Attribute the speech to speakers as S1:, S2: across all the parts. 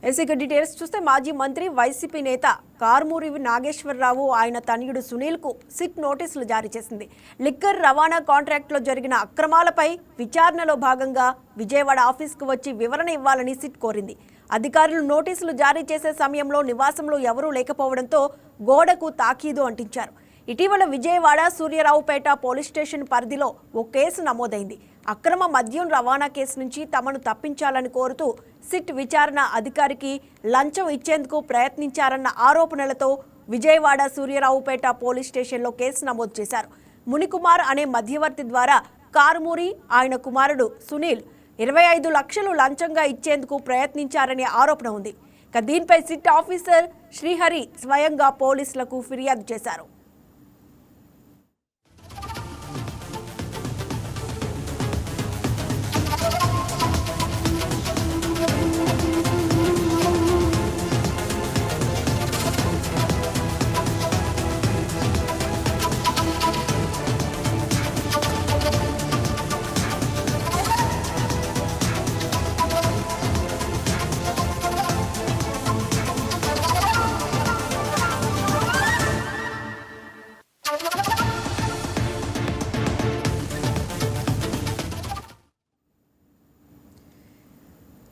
S1: SI details చూస్తే మాజీ మంత్రి వైసీపీ నేత కారుమూరి నాగేశ్వరరావు ఆయన తనయుడు సునీల్కు సిట్ నోటీసులు జారీ చేసింది. లిక్కర్ రవాణా కాంట్రాక్టులో జరిగిన అక్రమాలపై విచారణలో భాగంగా విజయవాడ ఆఫీస్కు వచ్చి వివరణ ఇవ్వాలని సిట్ కోరింది. అధికారులు నోటీసులు జారీ చేసే సమయంలో నివాసంలో ఎవరూ లేకపోవడంతో గోడకు తాకీదు అంటించారు. ఇటీవల విజయవాడ సూర్యరావుపేట పోలీస్ స్టేషన్ పరిధిలో ఓ కేసు నమోదైంది. అక్రమ మద్యం రవాణా కేసు నుంచి తమను తప్పించాలని కోరుతూ సిట్ విచారణ అధికారికి లంచం ఇచ్చేందుకు ప్రయత్నించారన్న ఆరోపణలతో విజయవాడ సూర్యరావుపేట పోలీస్ స్టేషన్లో కేసు నమోదు చేశారు. మునికుమార్ అనే మధ్యవర్తి ద్వారా కారుమూరి ఆయన కుమారుడు సునీల్ 25 లక్షలు లంచంగా ఇచ్చేందుకు ప్రయత్నించారనే ఆరోపణ ఉంది. దీనిపై సిట్ ఆఫీసర్ శ్రీహరి స్వయంగా పోలీసులకు ఫిర్యాదు చేశారు.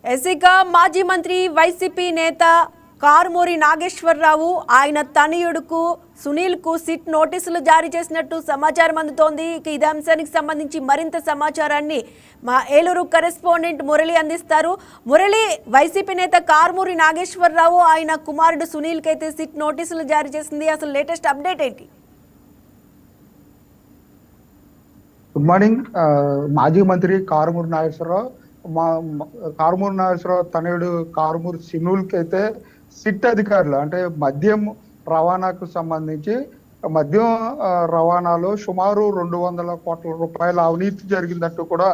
S1: ఎస్సీగా మాజీ మంత్రి వైసీపీ నేత కారుమూరి నాగేశ్వరరావు ఆయన తనయుడుకు సునీల్కు సిట్ నోటీసులు జారీ చేసినట్టు సమాచారం అందుతోంది. ఇదే అంశానికి సంబంధించి మరింత సమాచారాన్ని మా ఏలూరు కరెస్పాండెంట్ మురళి అందిస్తారు. మురళి, వైసీపీ నేత కారుమూరి నాగేశ్వరరావు ఆయన కుమారుడు సునీల్కి అయితే సిట్ నోటీసులు జారీ చేసింది. అసలు లేటెస్ట్ అప్డేట్ ఏంటి?
S2: Good morning. మాజీ మంత్రి కారుమూరి నాగేశ్వరరావు తనయుడు కారుమూరి సునీల్కి అయితే సిట్ అధికారులు అంటే మద్యం రవాణాకు సంబంధించి మద్యం రవాణాలో సుమారు 200 కోట్ల రూపాయల అవినీతి జరిగిందంటూ కూడా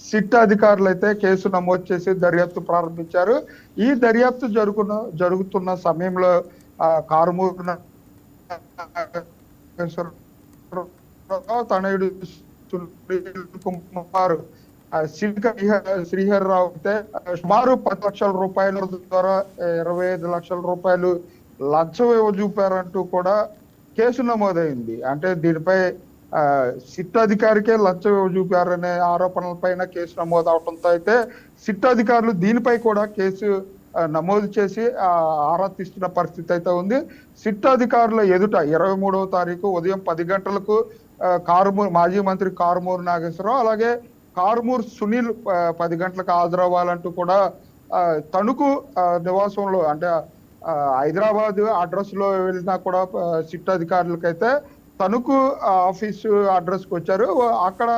S2: సిట్ అధికారులు అయితే కేసు నమోదు చేసి దర్యాప్తు ప్రారంభించారు. ఈ దర్యాప్తు జరుగుతున్న సమయంలో కారుమూరి తనయుడు సునీల్ కుమార్ శ్రీహరిరావు అయితే సుమారు 10 లక్షల రూపాయల ద్వారా 25 లక్షల రూపాయలు లంచం చూపారంటూ కూడా కేసు నమోదైంది. అంటే దీనిపై సిట్ అధికారికే లంచం చూపారనే ఆరోపణలపైన కేసు నమోదు అవడంతో అయితే సిట్ అధికారులు దీనిపై కూడా కేసు నమోదు చేసి ఆరా తీస్తున్న పరిస్థితి అయితే ఉంది. సిట్ అధికారుల ఎదుట 23వ తారీఖు ఉదయం 10 గంటలకు మాజీ మంత్రి కారుమూరి నాగేశ్వరరావు అలాగే కారుమూరి సునీల్ 10 గంటలకు హాజరవ్వాలంటూ కూడా తణుకు నివాసంలో అంటే హైదరాబాద్ అడ్రస్ లో వెళ్ళినా కూడా సిట్ అధికారులకైతే తణుకు ఆఫీసు అడ్రస్ కి వచ్చారు. అక్కడ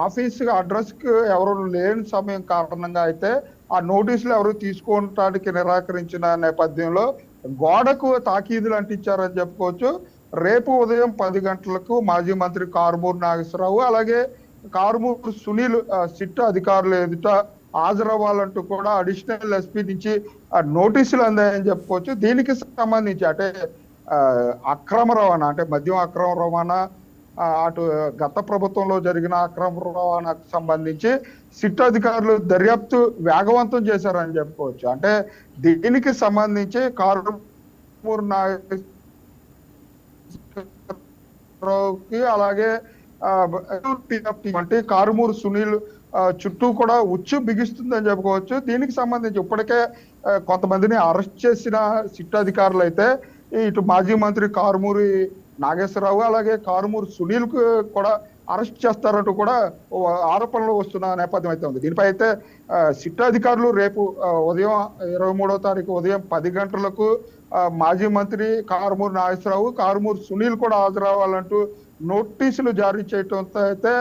S2: ఆఫీస్ అడ్రస్ కి ఎవరు లేని సమయం కారణంగా అయితే ఆ నోటీసులు ఎవరు తీసుకోవడానికి నిరాకరించిన నేపథ్యంలో గోడకు తాకీదులు అంటించారని చెప్పుకోవచ్చు. రేపు ఉదయం 10 గంటలకు మాజీ మంత్రి కారుమూరి నాగేశ్వరరావు అలాగే కారుమూరి సునీల్ సిట్ అధికారులు ఎదుట హాజరవ్వాలంటూ కూడా అడిషనల్ ఎస్పీ నుంచి నోటీసులు అందాయని చెప్పుకోవచ్చు. దీనికి సంబంధించి అంటే అక్రమ రవాణా అంటే మద్యం అక్రమ రవాణా అటు గత ప్రభుత్వంలో జరిగిన అక్రమ రవాణాకు సంబంధించి సిట్ అధికారులు దర్యాప్తు వేగవంతం చేశారని చెప్పుకోవచ్చు. అంటే దీనికి సంబంధించి కారుమూరి నాగేశ్వరరావుకి అలాగే అంటే కారుమూరి సునీల్ చుట్టూ కూడా ఉచ్చు బిగిస్తుందని చెప్పుకోవచ్చు. దీనికి సంబంధించి ఇప్పటికే కొంతమందిని అరెస్ట్ చేసిన సిట్ అధికారులు అయితే ఇటు మాజీ మంత్రి కారుమూరి నాగేశ్వరరావు అలాగే కారుమూరి సునీల్ కు కూడా అరెస్ట్ చేస్తారంటూ కూడా ఆరోపణలు వస్తున్న నేపథ్యం అయితే ఉంది. దీనిపై అయితే సిట్ అధికారులు రేపు ఉదయం 23వ తారీఖు ఉదయం 10 గంటలకు మాజీ మంత్రి కారుమూరి నాగేశ్వరరావు కారుమూరి సునీల్ కూడా హాజరవ్వాలంటూ నోటీసులు జారీ చేయడంతో అయితే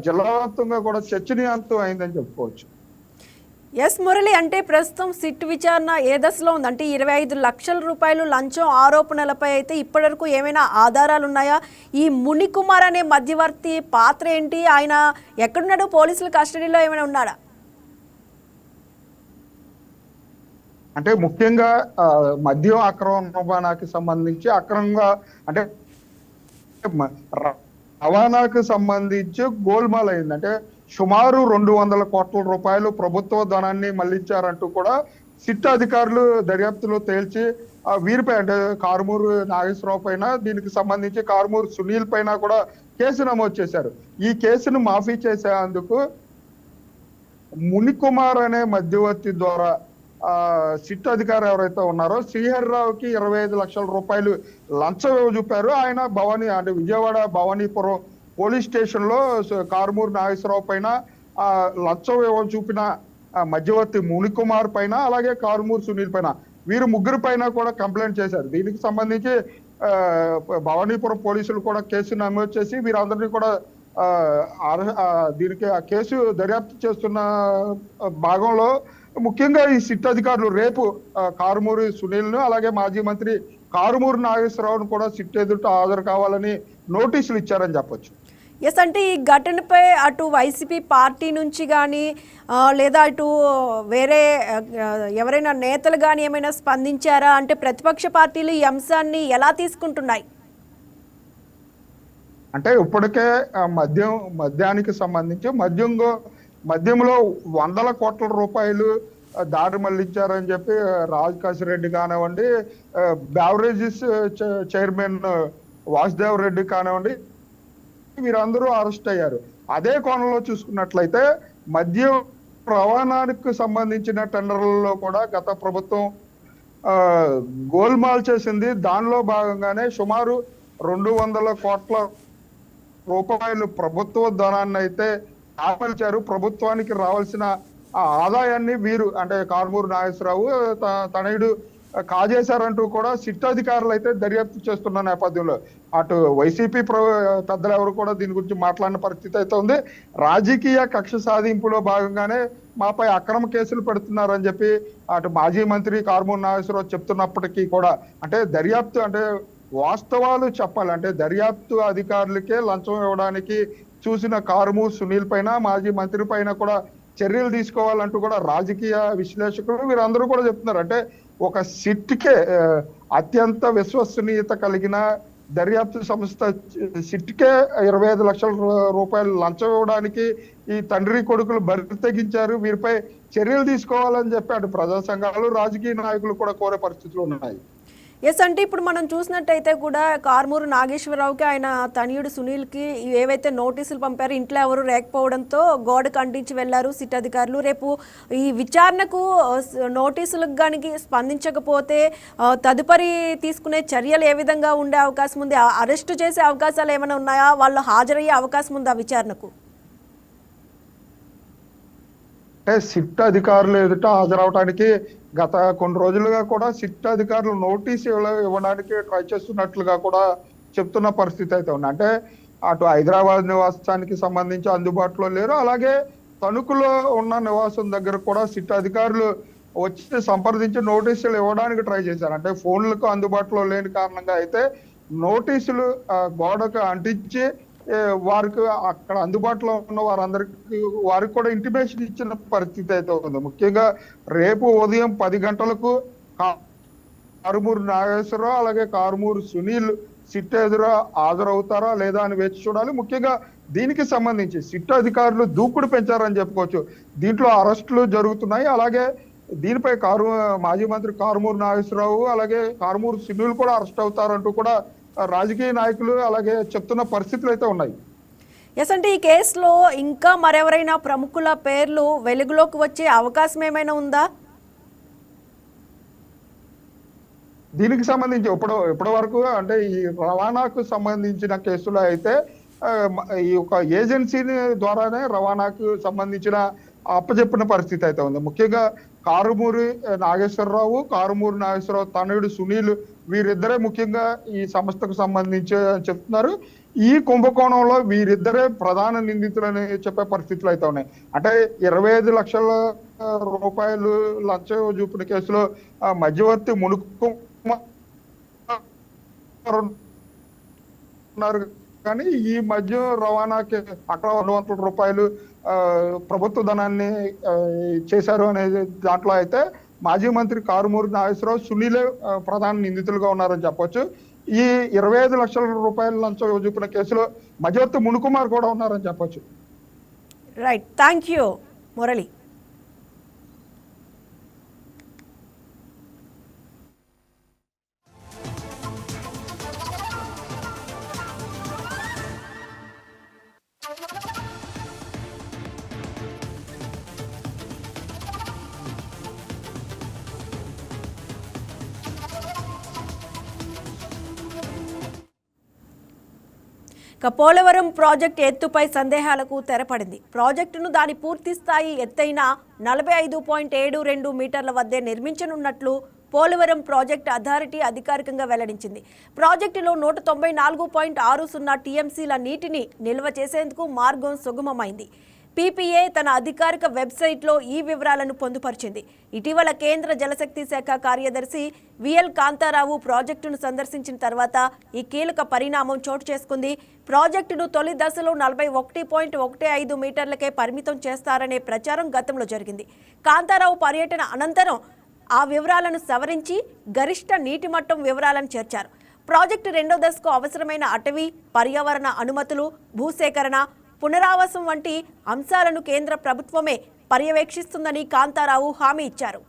S2: జిల్లా వ్యాప్తంగా కూడా చర్చనీయాంశం అయిందని చెప్పుకోవచ్చు.
S1: ఎస్ మురళి, అంటే ప్రస్తుతం సిట్ విచారణ ఏ దశలో ఉంది? అంటే 25 లక్షల రూపాయలు లంచం ఆరోపణలపై అయితే ఇప్పటివరకు ఏమైనా ఆధారాలు ఉన్నాయా? ఈ మునికుమార్ అనే మధ్యవర్తి పాత్ర ఏంటి? ఆయన ఎక్కడున్నాడు? పోలీసుల కస్టడీలో ఏమైనా ఉన్నాడా?
S2: అంటే ముఖ్యంగా మద్యం అక్రమ రవాణాకి సంబంధించి అక్రమంగా అంటే రవాణాకు సంబంధించి గోల్మాల్ అయింది. అంటే సుమారు 200 కోట్ల రూపాయలు ప్రభుత్వ ధనాన్ని మళ్లించారంటూ కూడా సిట్ అధికారులు దర్యాప్తులో తేల్చి వీరిపై అంటే కారుమూరు నాగేశ్వరరావు పైన, దీనికి సంబంధించి కారుమూరు సునీల్ పైన కూడా కేసు నమోదు చేశారు. ఈ కేసును మాఫీ చేసేందుకు మునికుమార్ అనే మధ్యవర్తి ద్వారా సిట్ అధికారి ఎవరైతే ఉన్నారో శ్రీహరిరావుకి 25 లక్షల రూపాయలు లంచం చూపారు. ఆయన భవానీ అంటే విజయవాడ భవానీపురం పోలీస్ స్టేషన్ లో కారుమూరు నాగేశ్వరరావు పైన లంచం చూపిన మధ్యవర్తి మునికుమార్ పైన, అలాగే కారుమూరు సునీల్ పైన, వీరు ముగ్గురు పైన కూడా కంప్లైంట్ చేశారు. దీనికి సంబంధించి భవానీపురం పోలీసులు కూడా కేసు నమోదు చేసి వీరందరినీ కూడా దీనికి ఆ కేసు దర్యాప్తు చేస్తున్న భాగంలో ముఖ్యంగా ఈ సిట్ అధికారులు రేపు కారుమూరి సునీల్ ను అలాగే మాజీ మంత్రి కారుమూరి నాగేశ్వరరావును కూడా సిట్ ఎదుట హాజరు కావాలని నోటీసులు ఇచ్చారని చెప్పొచ్చు.
S1: ఎస్, అంటే ఈ ఘటనపై అటు వైసీపీ పార్టీ నుంచి కానీ లేదా అటు వేరే ఎవరైనా నేతలు కానీ ఏమైనా స్పందించారా? అంటే ప్రతిపక్ష పార్టీలు ఈ అంశాన్ని ఎలా తీసుకుంటున్నాయి?
S2: అంటే ఇప్పటికే మద్యానికి సంబంధించి మద్యంలో 100 కోట్ల రూపాయలు దారి మళ్లించారని చెప్పి రాజ్ కాశిరెడ్డి కానివ్వండి, బ్యావరేజెస్ చైర్మన్ వాసుదేవ్ రెడ్డి కానివ్వండి, వీరందరూ అరెస్ట్ అయ్యారు. అదే కోణంలో చూసుకున్నట్లయితే మద్యం రవాణానికి సంబంధించిన టెండర్లలో కూడా గత ప్రభుత్వం గోల్మాల్ చేసింది. దానిలో భాగంగానే సుమారు 200 కోట్ల రూపాయలు ప్రభుత్వ ధనాన్ని అయితే ఆపల్చారు. ప్రభుత్వానికి రావాల్సిన ఆదాయాన్ని వీరు అంటే కారుమూరు నాగేశ్వరరావు తనయుడు కాజేశారంటూ కూడా సిట్ అధికారులు అయితే దర్యాప్తు చేస్తున్న నేపథ్యంలో అటు వైసీపీ పెద్దలు ఎవరు కూడా దీని గురించి మాట్లాడిన పరిస్థితి అయితే ఉంది. రాజకీయ కక్ష సాధింపులో భాగంగానే మాపై అక్రమ కేసులు పెడుతున్నారని చెప్పి అటు మాజీ మంత్రి కారుమూరు నాగేశ్వరరావు చెప్తున్నప్పటికీ కూడా అంటే దర్యాప్తు అంటే వాస్తవాలు చెప్పాలి, అంటే దర్యాప్తు అధికారులకే లంచం ఇవ్వడానికి చూసిన కారుమూరు సునీల్ పైన, మాజీ మంత్రి పైన కూడా చర్యలు తీసుకోవాలంటూ కూడా రాజకీయ విశ్లేషకులు వీరందరూ కూడా చెప్తున్నారు. అంటే ఒక సిట్కే అత్యంత విశ్వసనీయత కలిగిన దర్యాప్తు సంస్థ సిట్కే 25 లక్షల రూపాయలు లంచం ఇవ్వడానికి ఈ తండ్రి కొడుకులు బరి తెగించారు. వీరిపై చర్యలు తీసుకోవాలని చెప్పి అటు ప్రజా సంఘాలు, రాజకీయ నాయకులు కూడా కోరే పరిస్థితులు ఉన్నాయి.
S1: ఎస్, అంటే ఇప్పుడు మనం చూసినట్టయితే కూడా కారుమూరు నాగేశ్వరరావుకి ఆయన తనయుడు సునీల్కి ఏవైతే నోటీసులు పంపారో ఇంట్లో ఎవరు లేకపోవడంతో గోడ ఖండించి వెళ్లారు సిట్ అధికారులు. రేపు ఈ విచారణకు నోటీసులకు కానీ స్పందించకపోతే తదుపరి తీసుకునే చర్యలు ఏ విధంగా ఉండే అవకాశం ఉంది? అరెస్టు చేసే అవకాశాలు ఏమైనా ఉన్నాయా? వాళ్ళు హాజరయ్యే అవకాశం ఉందా విచారణకు?
S2: అంటే సిట్ అధికారులు ఎదుట హాజరవడానికి గత కొన్ని రోజులుగా కూడా సిట్ అధికారులు నోటీసు ఇవ్వడానికి ట్రై చేస్తున్నట్లుగా కూడా చెప్తున్న పరిస్థితి అయితే ఉంది. అంటే అటు హైదరాబాద్ నివాసానికి సంబంధించి అందుబాటులో లేరు, అలాగే తణుకులో ఉన్న నివాసం దగ్గర కూడా సిట్ అధికారులు వచ్చి సంప్రదించి నోటీసులు ఇవ్వడానికి ట్రై చేశారు. అంటే ఫోన్లకు అందుబాటులో లేని కారణంగా అయితే నోటీసులు గోడకు అంటించి వారికి అక్కడ అందుబాటులో ఉన్న వారికి కూడా ఇంటిమేషన్ ఇచ్చిన పరిస్థితి అయితే ఉంది. ముఖ్యంగా రేపు ఉదయం 10 గంటలకు కారుమూరు నాగేశ్వరరావు అలాగే కారుమూరు సునీల్ సిట్ ఎదురు హాజరవుతారా లేదా అని వేచి చూడాలి. ముఖ్యంగా దీనికి సంబంధించి సిట్ అధికారులు దూకుడు పెంచారని చెప్పుకోవచ్చు. దీంట్లో అరెస్టులు జరుగుతున్నాయి. అలాగే దీనిపై మాజీ మంత్రి కారుమూరు నాగేశ్వరరావు అలాగే కారుమూరు సునీల్ కూడా అరెస్ట్ అవుతారంటూ కూడా రాజకీయ నాయకులు అలాగే చెప్తున్న పరిస్థితులు అయితే ఉన్నాయి.
S1: ఎస్, అంటే ఈ కేసులో ఇంకా మరెవరైనా ప్రముఖుల పేర్లు వెలుగులోకి వచ్చే అవకాశం ఏమైనా ఉందా?
S2: దీనికి సంబంధించి ఇప్పటి వరకు అంటే ఈ రవాణాకు సంబంధించిన కేసులో అయితే ఈ యొక్క ఏజెన్సీని ద్వారానే రవాణాకు సంబంధించిన అప్పచెప్పిన పరిస్థితి అయితే ఉంది. ముఖ్యంగా కారుమూరి నాగేశ్వరరావు తనయుడు సునీల్ వీరిద్దరే ముఖ్యంగా ఈ సంస్థకు సంబంధించి చెప్తున్నారు. ఈ కుంభకోణంలో వీరిద్దరే ప్రధాన నిందితులని చెప్పే పరిస్థితులు అయితే ఉన్నాయి. అంటే 25 లక్షల రూపాయలు లంచం చూపిన కేసులో మధ్యవర్తి ఉన్నారు, కానీ ఈ మద్యం రవాణాకి అక్కడ 200 రూపాయలు ప్రభుత్వ ధనాన్ని చేశారు అనేది దాంట్లో అయితే మాజీ మంత్రి కారుమూరి నాగేశ్వరరావు సునీలే ప్రధాన నిందితులుగా ఉన్నారని చెప్పొచ్చు. ఈ 25 లక్షల రూపాయల లంచం చూపిన కేసులో మధ్యవర్తి మునుకుమార్ కూడా ఉన్నారని చెప్పొచ్చు.
S1: Right, thank you Murali. Polavaram project ఎత్తుపై సందేహాలకు తెరపడింది. ప్రాజెక్టును దాని పూర్తి స్థాయి ఎత్తైన 45.72 మీటర్ల వద్దే నిర్మించనున్నట్లు పోలవరం ప్రాజెక్టు అథారిటీ అధికారికంగా వెల్లడించింది. ప్రాజెక్టులో 194.60 టీఎంసీల నీటిని నిల్వ చేసేందుకు మార్గం సుగమమైంది. పీపీఏ తన అధికారిక వెబ్సైట్లో ఈ వివరాలను పొందుపరిచింది. ఇటీవల కేంద్ర జలశక్తి శాఖ కార్యదర్శి విఎల్ కాంతారావు ప్రాజెక్టును సందర్శించిన తర్వాత ఈ కీలక పరిణామం చోటు చేసుకుంది. ప్రాజెక్టును తొలి దశలో 41.15 మీటర్లకే పరిమితం చేస్తారనే ప్రచారం గతంలో జరిగింది. కాంతారావు పర్యటన అనంతరం ఆ వివరాలను సవరించి గరిష్ట నీటి మట్టం వివరాలను చేర్చారు. ప్రాజెక్టు రెండో దశకు అవసరమైన అటవీ, పర్యావరణ అనుమతులు, భూసేకరణ, పునరావాసం వంటి అంశాలను కేంద్ర ప్రభుత్వమే పర్యవేక్షిస్తుందని కాంతారావు హామీ ఇచ్చారు.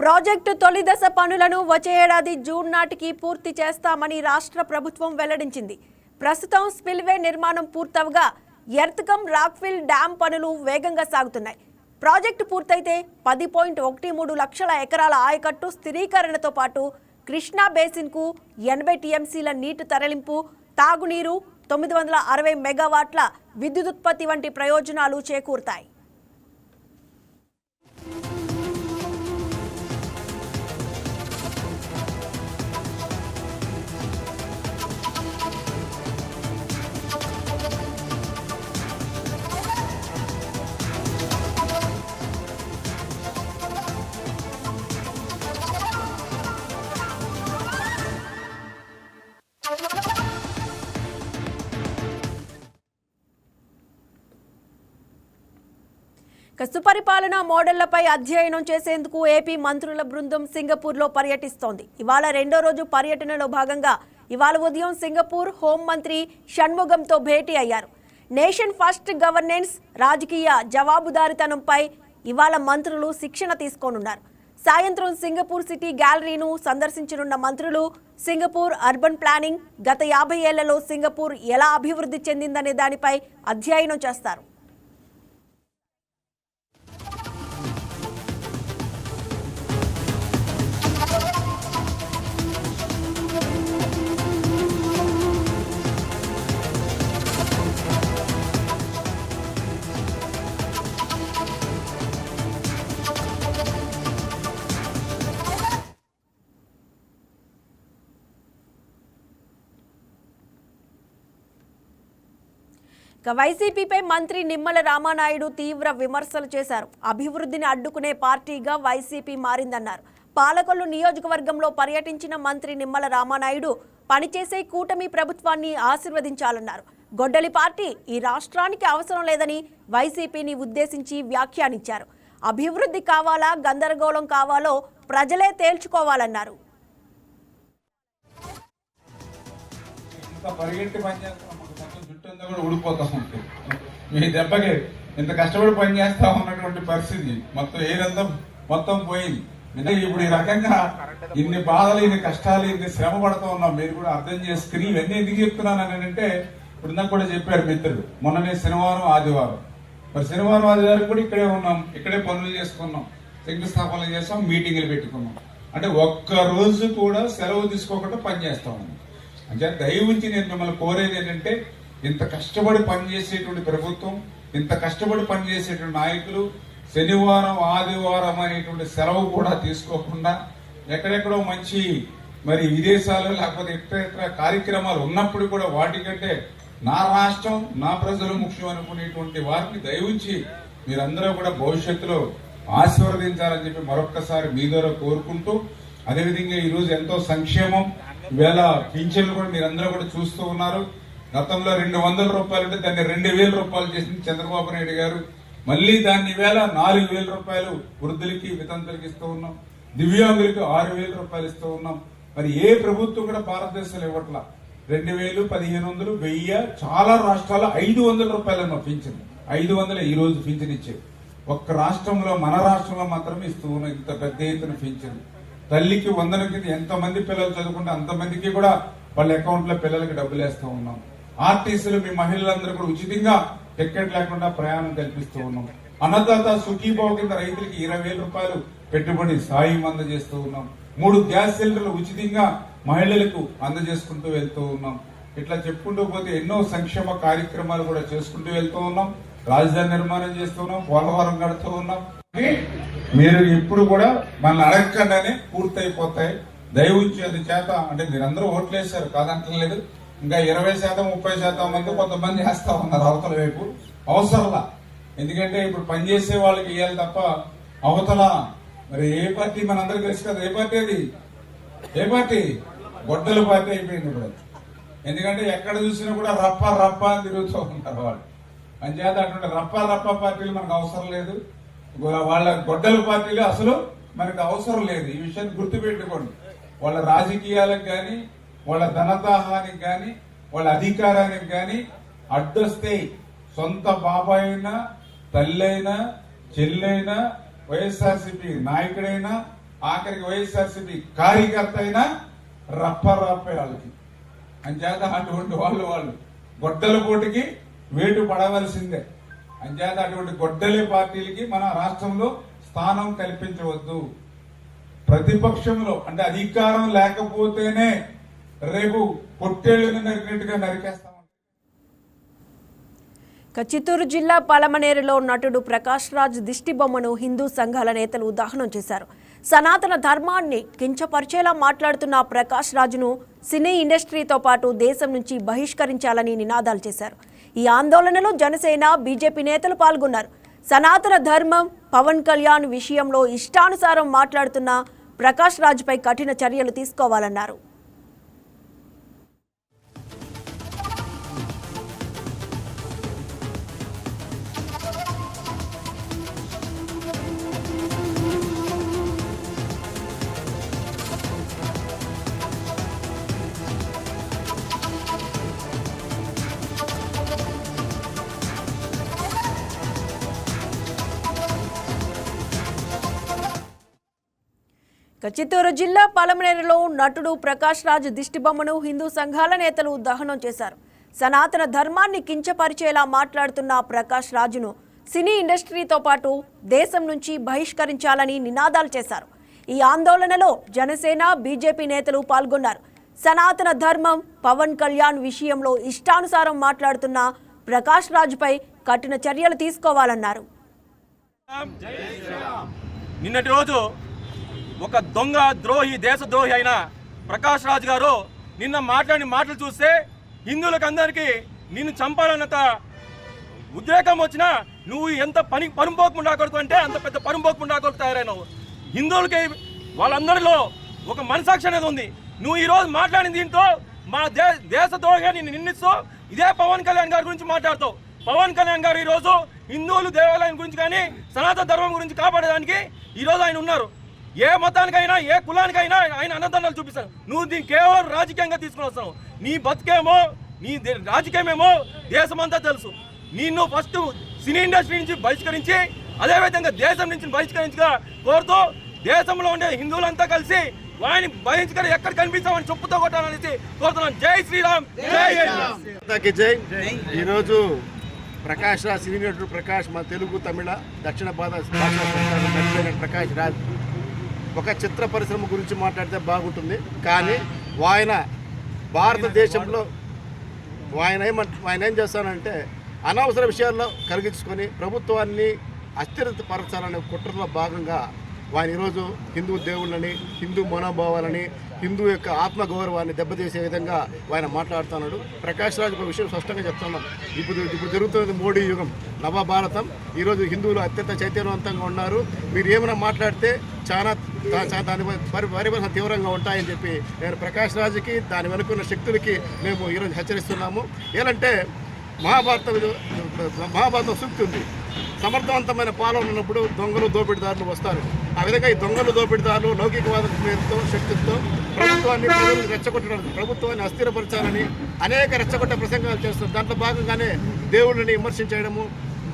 S1: ప్రాజెక్టు తొలి దశ పనులను వచ్చే ఏడాది జూన్ నాటికి పూర్తి చేస్తామని రాష్ట్ర ప్రభుత్వం వెల్లడించింది. ప్రస్తుతం స్పిల్వే నిర్మాణం పూర్తవగా ఎర్త్కమ్ రాక్ఫిల్ డ్యామ్ పనులు వేగంగా సాగుతున్నాయి. ప్రాజెక్టు పూర్తయితే 10.13 లక్షల ఎకరాల ఆయకట్టు స్థిరీకరణతో పాటు కృష్ణా బేసిన్కు 80 టీఎంసీల నీటి తరలింపు, తాగునీరు, 960 మెగావాట్ల విద్యుదుత్పత్తి వంటి ప్రయోజనాలు చేకూరుతాయి. సుపరిపాలన మోడళ్లపై అధ్యయనం చేసేందుకు ఏపీ మంత్రుల బృందం సింగపూర్లో పర్యటిస్తోంది. ఇవాళ రెండో రోజు పర్యటనలో భాగంగా ఇవాళ ఉదయం సింగపూర్ హోంమంత్రి షణ్ముగంతో భేటీ అయ్యారు. నేషన్ ఫస్ట్ గవర్నెన్స్, రాజకీయ జవాబుదారీతనంపై ఇవాళ మంత్రులు శిక్షణ తీసుకోనున్నారు. సాయంత్రం సింగపూర్ సిటీ గ్యాలరీను సందర్శించనున్న మంత్రులు సింగపూర్ అర్బన్ ప్లానింగ్, గత 50 ఏళ్లలో సింగపూర్ ఎలా అభివృద్ధి చెందిందనే దానిపై అధ్యయనం చేస్తారు. వైసీపీపై మంత్రి నిమ్మల రామానాయుడు తీవ్ర విమర్శలు చేశారు. అభివృద్ధిని అడ్డుకునే పార్టీగా వైసీపీ మారిందన్నారు. పాలకొల్లు నియోజకవర్గంలో పర్యటించిన మంత్రి నిమ్మల రామానాయుడు పనిచేసే కూటమి ప్రభుత్వాన్ని ఆశీర్వదించాలన్నారు. గొడ్డలి పార్టీ ఈ రాష్ట్రానికి అవసరం లేదని వైసీపీని ఉద్దేశించి వ్యాఖ్యానించారు. అభివృద్ధి కావాలా, గందరగోళం కావాలో ప్రజలే తేల్చుకోవాలన్నారు.
S3: ఊడిపోతా ఉంటుంది. మీ దెబ్బకి ఇంత కష్టపడి పనిచేస్తా ఉన్నటువంటి పరిస్థితి మొత్తం ఏదంతా మొత్తం పోయింది. ఇప్పుడు ఈ రకంగా ఇన్ని బాధలు, ఇన్ని కష్టాలు, ఇన్ని శ్రమ పడుతూ ఉన్నాం. మీరు కూడా అర్థం చేసుకుని ఇవన్నీ ఎందుకు చెప్తున్నాను అంటే, ఇప్పుడు ఇందాక కూడా చెప్పారు మిత్రుడు, మొన్ననే శనివారం ఆదివారం, మరి శనివారం ఆదివారం కూడా ఇక్కడే ఉన్నాం, ఇక్కడే పనులు చేసుకున్నాం, శంకుస్థాపనలు చేస్తాం, మీటింగ్లు పెట్టుకున్నాం. అంటే ఒక్క రోజు కూడా సెలవు తీసుకోకుండా పనిచేస్తా ఉన్నాం. అంటే దయవుంచి నేను మిమ్మల్ని కోరేది ఏంటంటే, ఇంత కష్టపడి పనిచేసేటువంటి ప్రభుత్వం, ఇంత కష్టపడి పనిచేసేటువంటి నాయకులు శనివారం ఆదివారం అనేటువంటి సెలవు కూడా తీసుకోకుండా ఎక్కడెక్కడో మంచి మరి విదేశాలు లేకపోతే ఇతర కార్యక్రమాలు ఉన్నప్పుడు కూడా వాటికంటే నా రాష్ట్రం, నా ప్రజలు ముఖ్యం అనుకునేటువంటి వారిని దయవుంచి మీరందరూ కూడా భవిష్యత్తులో ఆశీర్వదించాలని చెప్పి మరొక్కసారి మీ ద్వారా కోరుకుంటూ, అదేవిధంగా ఈరోజు ఎంతో సంక్షేమం, ఈవేళ పింఛన్లు కూడా మీరందరూ కూడా చూస్తూ ఉన్నారు. గతంలో 200 రూపాయలు ఉంటే దాన్ని 2000 రూపాయలు చేసింది చంద్రబాబు నాయుడు గారు. మళ్లీ దాన్ని ఈవేళ 4000 రూపాయలు వృద్ధులకి, వితంతులకి ఇస్తూ ఉన్నాం. దివ్యాంగులకి 6000 రూపాయలు ఇస్తూ ఉన్నాం. మరి ఏ ప్రభుత్వం కూడా భారతదేశంలో ఇవ్వట్లా. 2000, 1500, 1000, చాలా రాష్ట్రాల్లో 500 రూపాయలు పింఛన్. 500 ఈ రోజు పింఛన్ ఇచ్చేది. ఒక్క రాష్ట్రంలో, మన రాష్ట్రంలో మాత్రమే ఇస్తూ ఉన్నాం ఇంత పెద్ద ఎత్తున పింఛన్. తల్లికి వందనం కింద ఎంతమంది పిల్లలు చదువుకుంటే అంతమందికి కూడా వాళ్ళ అకౌంట్లో పిల్లలకి డబ్బులు వేస్తూ ఉన్నాం. ఆర్టీసీలు మీ మహిళలందరూ కూడా ఉచితంగా టికెట్ లేకుండా ప్రయాణం కల్పిస్తూ ఉన్నాం. అన్నదాత సుఖీభావ కింద రైతులకి 20,000 రూపాయలు పెట్టుబడి సాయం అందజేస్తూ ఉన్నాం. 3 గ్యాస్ సిలిండర్లు ఉచితంగా మహిళలకు అందజేసుకుంటూ వెళ్తూ ఉన్నాం. ఇట్లా చెప్పుకుంటూ పోతే ఎన్నో సంక్షేమ కార్యక్రమాలు కూడా చేసుకుంటూ వెళ్తూ ఉన్నాం. రాజధాని నిర్మాణం చేస్తూ ఉన్నాం, పోలవరం కడుతూ ఉన్నాం. మీరు ఇప్పుడు కూడా మనల్ని అడగకుండానే పూర్తయిపోతాయి. దయవుంచి అది చేత అంటే మీరందరూ ఓట్లు వేశారు కాదంటలేదు. ఇంకా 20% 30% మంది కొంతమంది వేస్తా ఉన్నారు అవతల వైపు. అవసరంలా, ఎందుకంటే ఇప్పుడు పనిచేసే వాళ్ళకి ఇవ్వాలి తప్ప అవతల మరి ఏ పార్టీ మనందరికీ తెలుసు కదా. ఏ పార్టీ అది? ఏ పార్టీ? గొడ్డల పార్టీ అయిపోయింది ఇప్పుడు. ఎందుకంటే ఎక్కడ చూసినా కూడా రప్ప రప్ప అని తిరుగుతూ ఉంటారు వాళ్ళు. అంచేత అటువంటి రప్ప పార్టీలు మనకు అవసరం లేదు. వాళ్ళ గొడ్డల పార్టీలు అసలు మనకు అవసరం లేదు. ఈ విషయాన్ని గుర్తుపెట్టుకోండి. వాళ్ళ రాజకీయాలకు కానీ, వాళ్ళ ధనదాహానికి కానీ, వాళ్ళ అధికారానికి కానీ అడ్డొస్తే సొంత బాబాయ్ అయినా, తల్లైనా, చెల్లైనా, వైఎస్ఆర్సీపీ నాయకుడైనా, ఆఖరికి వైఎస్ఆర్సీపీ కార్యకర్త అయినా రప్పే వాళ్ళకి. అంచేత అటువంటి వాళ్ళు గొడ్డల పోటీకి వేటు పడవలసిందే. అంచేత అటువంటి గొడ్డలి పార్టీలకి మన రాష్ట్రంలో స్థానం కల్పించవద్దు. ప్రతిపక్షంలో అంటే అధికారం లేకపోతేనే రేపు పొట్టేళ్లను నరికినట్టుగా నరికేస్తాం.
S1: చిత్తూరు జిల్లా పలమనేరులో నటుడు ప్రకాష్ రాజ్ దిష్టిబొమ్మను హిందూ సంఘాల నేతలు దహనం చేశారు. సనాతన ధర్మాన్ని కించపరిచేలా మాట్లాడుతున్న ప్రకాష్ రాజును సినీ ఇండస్ట్రీతో పాటు దేశం నుంచి బహిష్కరించాలని నినాదాలు చేశారు. ఈ ఆందోళనలో జనసేన, బీజేపీ నేతలు పాల్గొన్నారు. సనాతన ధర్మం, పవన్ కళ్యాణ్ విషయంలో ఇష్టానుసారం మాట్లాడుతున్న ప్రకాష్ రాజ్పై కఠిన చర్యలు తీసుకోవాలన్నారు. చిత్తూరు జిల్లా పలమనేరులో నటుడు ప్రకాష్ రాజ్ దిష్టిబొమ్మను హిందూ సంఘాల నేతలు దహనం చేశారు. సనాతన ధర్మాన్ని కించపరిచేలా మాట్లాడుతున్న ప్రకాష్ రాజును సినీ ఇండస్ట్రీతో పాటు దేశం నుంచి బహిష్కరించాలని నినాదాలు చేశారు. ఈ ఆందోళనలో జనసేన, బీజేపీ నేతలు పాల్గొన్నారు. సనాతన ధర్మం, పవన్ కళ్యాణ్ విషయంలో ఇష్టానుసారం మాట్లాడుతున్న ప్రకాష్ రాజ్పై కఠిన చర్యలు తీసుకోవాలన్నారు.
S4: నిన్నటి రోజు ఒక దొంగ ద్రోహి, దేశద్రోహి అయిన ప్రకాష్ రాజ్ గారు నిన్న మాట్లాడిన మాటలు చూస్తే హిందువులకు అందరికీ నిన్ను చంపాలన్నంత ఉద్రేకం వచ్చినా నువ్వు ఎంత పరుంపోకుండా కొడుకు అంటే అంత పెద్ద పరుంపోకుండా కొడుకు తయారైనావు. హిందువులకి వాళ్ళందరిలో ఒక మనసాక్షి అనేది ఉంది. నువ్వు ఈరోజు మాట్లాడిన దీంతో మా దేశద్రోహి నిన్ను నిందిస్తూ ఇదే పవన్ కళ్యాణ్ గారి గురించి మాట్లాడుతావు. పవన్ కళ్యాణ్ గారు ఈరోజు హిందువులు దేవాలయం గురించి కానీ సనాతన ధర్మం గురించి కాపాడడానికి ఈరోజు ఆయన ఉన్నారు. ఏ మతానికైనా, ఏ కులానికైనా ఆయన అన్నదండలు చూపిస్తారు. నువ్వు దీన్ని కేవలం రాజకీయంగా తీసుకుని వస్తావు. నీ బతికేమో, నీ రాజకీయమేమో దేశమంతా తెలుసు. నిన్ను ఫస్ట్ సినీ ఇండస్ట్రీ నుంచి బహిష్కరించి, అదేవిధంగా దేశం నుంచి బహిష్కరించగా కోరుతూ దేశంలో ఉండే హిందువులంతా కలిసి వారిని బహిష్కరి ఎక్కడ కనిపిస్తామని చెప్పుతో కొట్టాలనేసి కోరుతున్నాను. జై శ్రీరామ్, జై శ్రీరామ్.
S5: ఈరోజు ప్రకాష్ రాజ్, సినీ నటుడు ప్రకాష్, మన తెలుగు, తమిళ, దక్షిణ భాష ప్రకాష్ రాజ్ ఒక చిత్ర పరిశ్రమ గురించి మాట్లాడితే బాగుంటుంది. కానీ ఆయన భారతదేశంలో ఆయన ఏం చేస్తానంటే అనవసర విషయాల్లో కలిగించుకొని ప్రభుత్వాన్ని అస్థిరపరచాలనే కుట్రలో భాగంగా ఆయన ఈరోజు హిందూ దేవుళ్ళని, హిందూ మనోభావాలని, హిందూ యొక్క ఆత్మగౌరవాన్ని దెబ్బతీసే విధంగా ఆయన మాట్లాడుతున్నాడు. ప్రకాష్ రాజ్ ఒక విషయం స్పష్టంగా చెప్తున్నాం. ఇప్పుడు జరుగుతున్నది మోడీ యుగం, నవభారతం. ఈరోజు హిందువులు అత్యంత చైతన్యవంతంగా ఉన్నారు. మీరు ఏమైనా మాట్లాడితే చాలా దాని పరివర్తన తీవ్రంగా ఉంటాయని చెప్పి నేను ప్రకాష్ రాజ్కి, దాని వెనుకున్న శక్తులకి మేము ఈరోజు హెచ్చరిస్తున్నాము. ఏంటంటే మహాభారతం సూక్తి ఉంది. సమర్థవంతమైన పాలన ఉన్నప్పుడు దొంగలు, దోపిడీదారులు వస్తారు. ఆ విధంగా ఈ దొంగలు, దోపిడీదారులు లౌకికవాద పేరుతో, శక్తితో ప్రభుత్వాన్ని రెచ్చగొట్టడానికి, ప్రభుత్వాన్ని అస్థిరపరచాలని అనేక రెచ్చగొట్టే ప్రసంగాలు చేస్తారు. దాంట్లో భాగంగానే దేవుళ్ళని విమర్శించడము,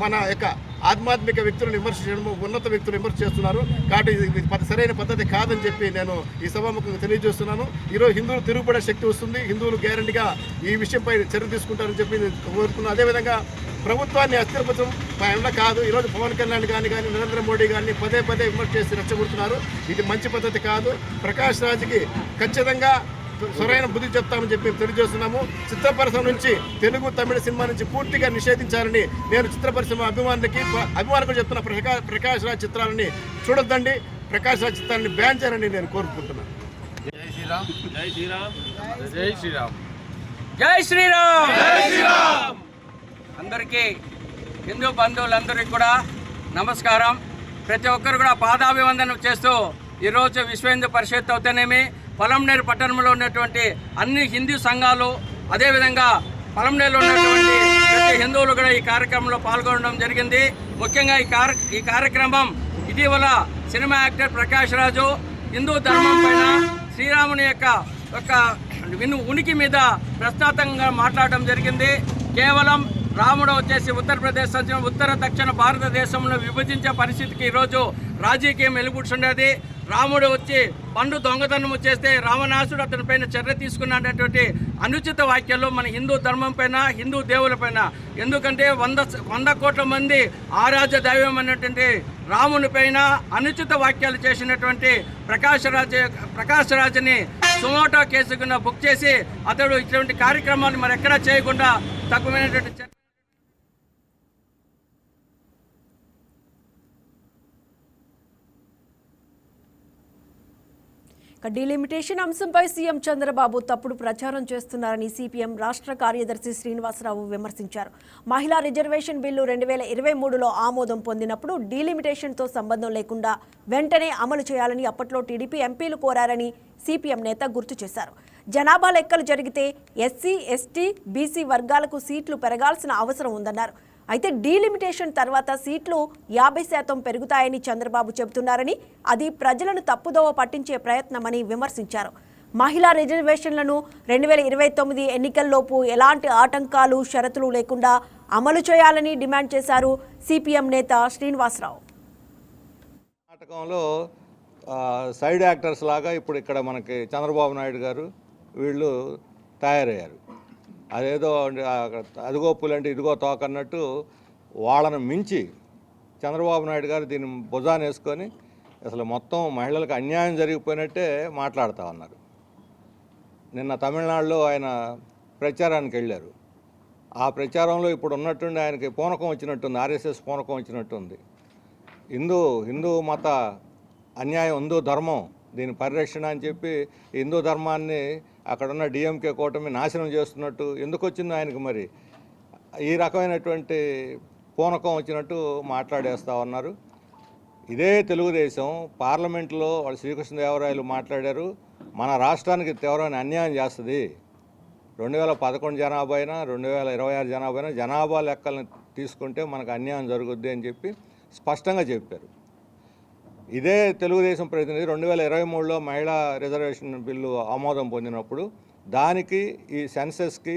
S5: మన యొక్క ఆధ్యాత్మిక వ్యక్తులను విమర్శ చేయడం, ఉన్నత వ్యక్తులు విమర్శ చేస్తున్నారు. కాబట్టి ఇది సరైన పద్ధతి కాదని చెప్పి నేను ఈ సభాముఖంగా తెలియజేస్తున్నాను. ఈరోజు హిందువులు తిరుగుబడే శక్తి వస్తుంది. హిందువులు గ్యారంటీగా ఈ విషయంపై చర్య తీసుకుంటారని చెప్పి నేను కోరుకున్నాను. అదేవిధంగా ప్రభుత్వాన్ని అస్థిరపరచడం కాదు. ఈరోజు పవన్ కళ్యాణ్ కానీ నరేంద్ర మోడీ కానీ పదే విమర్శ చేసి రెచ్చగొడుతున్నారు. ఇది మంచి పద్ధతి కాదు. ప్రకాష్ రాజ్కి ఖచ్చితంగా సరైన బుద్ధి చెప్తామని చెప్పి తెలియజేస్తున్నాము. చిత్ర పరిశ్రమ నుంచి తెలుగు తమిళ సినిమా నుంచి పూర్తిగా నిషేధించాలని నేను చిత్ర పరిశ్రమ అభిమానులకు చెప్తున్న ప్రకాష్ రాజ్ చిత్రాలని చూడొద్దండి. ప్రకాష్ రాజ్ చిత్రాన్ని బ్యాన్ చేయాలని నేను కోరుకుంటున్నాను.
S6: జై శ్రీరామ్. జై శ్రీరామ్. జై శ్రీరామ్.
S7: జై శ్రీరామ్. జై శ్రీరామ్. అందరికీ హిందూ బంధువులందరికీ కూడా నమస్కారం. ప్రతి ఒక్కరు కూడా పాదాభివందనం చేస్తూ ఈరోజు విశ్వ హిందూ పరిషత్ అవుతేనేమి, పొలంనేరు పట్టణంలో ఉన్నటువంటి అన్ని హిందూ సంఘాలు, అదేవిధంగా పొలంనేరులో ఉన్నటువంటి ప్రతి హిందువులు కూడా ఈ కార్యక్రమంలో పాల్గొనడం జరిగింది. ముఖ్యంగా ఈ కార్యక్రమం ఇటీవల సినిమా యాక్టర్ ప్రకాష్ రాజు హిందూ ధర్మం పైన శ్రీరాముని యొక్క ఉనికి మీద ప్రస్తాతంగా మాట్లాడడం జరిగింది. కేవలం రాముడు వచ్చేసి ఉత్తరప్రదేశ్ ఉత్తర దక్షిణ భారతదేశంలో విభజించే పరిస్థితికి ఈరోజు రాజకీయం వెలుగుతుండేది. రాముడు వచ్చి పండు దొంగతనం చేస్తే రావణాసుడు అతని పైన చర్య తీసుకున్నటువంటి అనుచిత వాక్యాలు మన హిందూ ధర్మం పైన, హిందూ దేవుల పైన. ఎందుకంటే 100 కోట్ల మంది ఆరాధ్య దైవం అన్నటువంటి రాముని పైన అనుచిత వాక్యాలు చేసినటువంటి ప్రకాష్ రాజ్ని సుమోటో కేసు కింద బుక్ చేసి అతడు ఇటువంటి కార్యక్రమాలు మరి ఎక్కడా చేయకుండా తక్కువైనటువంటి
S1: డీలిమిటేషన్ అంశంపై సీఎం చంద్రబాబు తప్పుడు ప్రచారం చేస్తున్నారని సిపిఎం రాష్ట్ర కార్యదర్శి శ్రీనివాసరావు విమర్శించారు. మహిళా రిజర్వేషన్ బిల్లు 2023లో ఆమోదం పొందినప్పుడు డీలిమిటేషన్తో సంబంధం లేకుండా వెంటనే అమలు చేయాలని అప్పట్లో టీడీపీ ఎంపీలు కోరారని సిపిఎం నేత గుర్తు చేశారు. జనాభా లెక్కలు జరిగితే ఎస్సీ, ఎస్టీ, బీసీ వర్గాలకు సీట్లు పెరగాల్సిన అవసరం ఉందన్నారు. అయితే డీలిమిటేషన్ తర్వాత సీట్లు 50% పెరుగుతాయని చంద్రబాబు చెబుతున్నారని, అది ప్రజలను తప్పుదోవ పట్టించే ప్రయత్నమని విమర్శించారు. మహిళా రిజర్వేషన్లను 2029 ఎన్నికల్లోపు ఎలాంటి ఆటంకాలు, షరతులు లేకుండా అమలు చేయాలని డిమాండ్ చేశారు సిపిఎం నేత శ్రీనివాసరావు.
S8: నాటకంలో సైడ్ యాక్టర్స్ లాగా ఇప్పుడు ఇక్కడ మనకి చంద్రబాబు నాయుడు గారు వీళ్ళు తయారయ్యారు. అదేదో అదిగో పులంటే ఇదిగో తోక అన్నట్టు వాళ్ళను మించి చంద్రబాబు నాయుడు గారు దీన్ని భుజాన్ని వేసుకొని అసలు మొత్తం మహిళలకు అన్యాయం జరిగిపోయినట్టే మాట్లాడుతూ ఉన్నారు. నిన్న తమిళనాడులో ఆయన ప్రచారానికి వెళ్ళారు. ఆ ప్రచారంలో ఇప్పుడు ఉన్నట్టుండి ఆయనకి పూనకం వచ్చినట్టుంది, ఆర్ఎస్ఎస్ పూనకం వచ్చినట్టుంది. హిందూ మత అన్యాయం, హిందూ ధర్మం దీని పరిరక్షణ అని చెప్పి హిందూ ధర్మాన్ని అక్కడున్న డిఎంకే కూటమి నాశనం చేస్తున్నట్టు ఎందుకు వచ్చిందో ఆయనకు మరి ఈ రకమైనటువంటి పూనకం వచ్చినట్టు మాట్లాడేస్తూ ఉన్నారు. ఇదే తెలుగుదేశం పార్లమెంట్లో వాళ్ళు శ్రీకృష్ణదేవరాయలు మాట్లాడారు, మన రాష్ట్రానికి తీవ్రమైన అన్యాయం చేస్తుంది. 2011 జనాభా అయినా 2026 జనాభా అయినా జనాభా లెక్కలను తీసుకుంటే మనకు అన్యాయం జరుగుద్ది అని చెప్పి స్పష్టంగా చెప్పారు. ఇదే తెలుగుదేశం ప్రతినిధి 2023లో మహిళా రిజర్వేషన్ బిల్లు ఆమోదం పొందినప్పుడు దానికి ఈ సెన్సెస్కి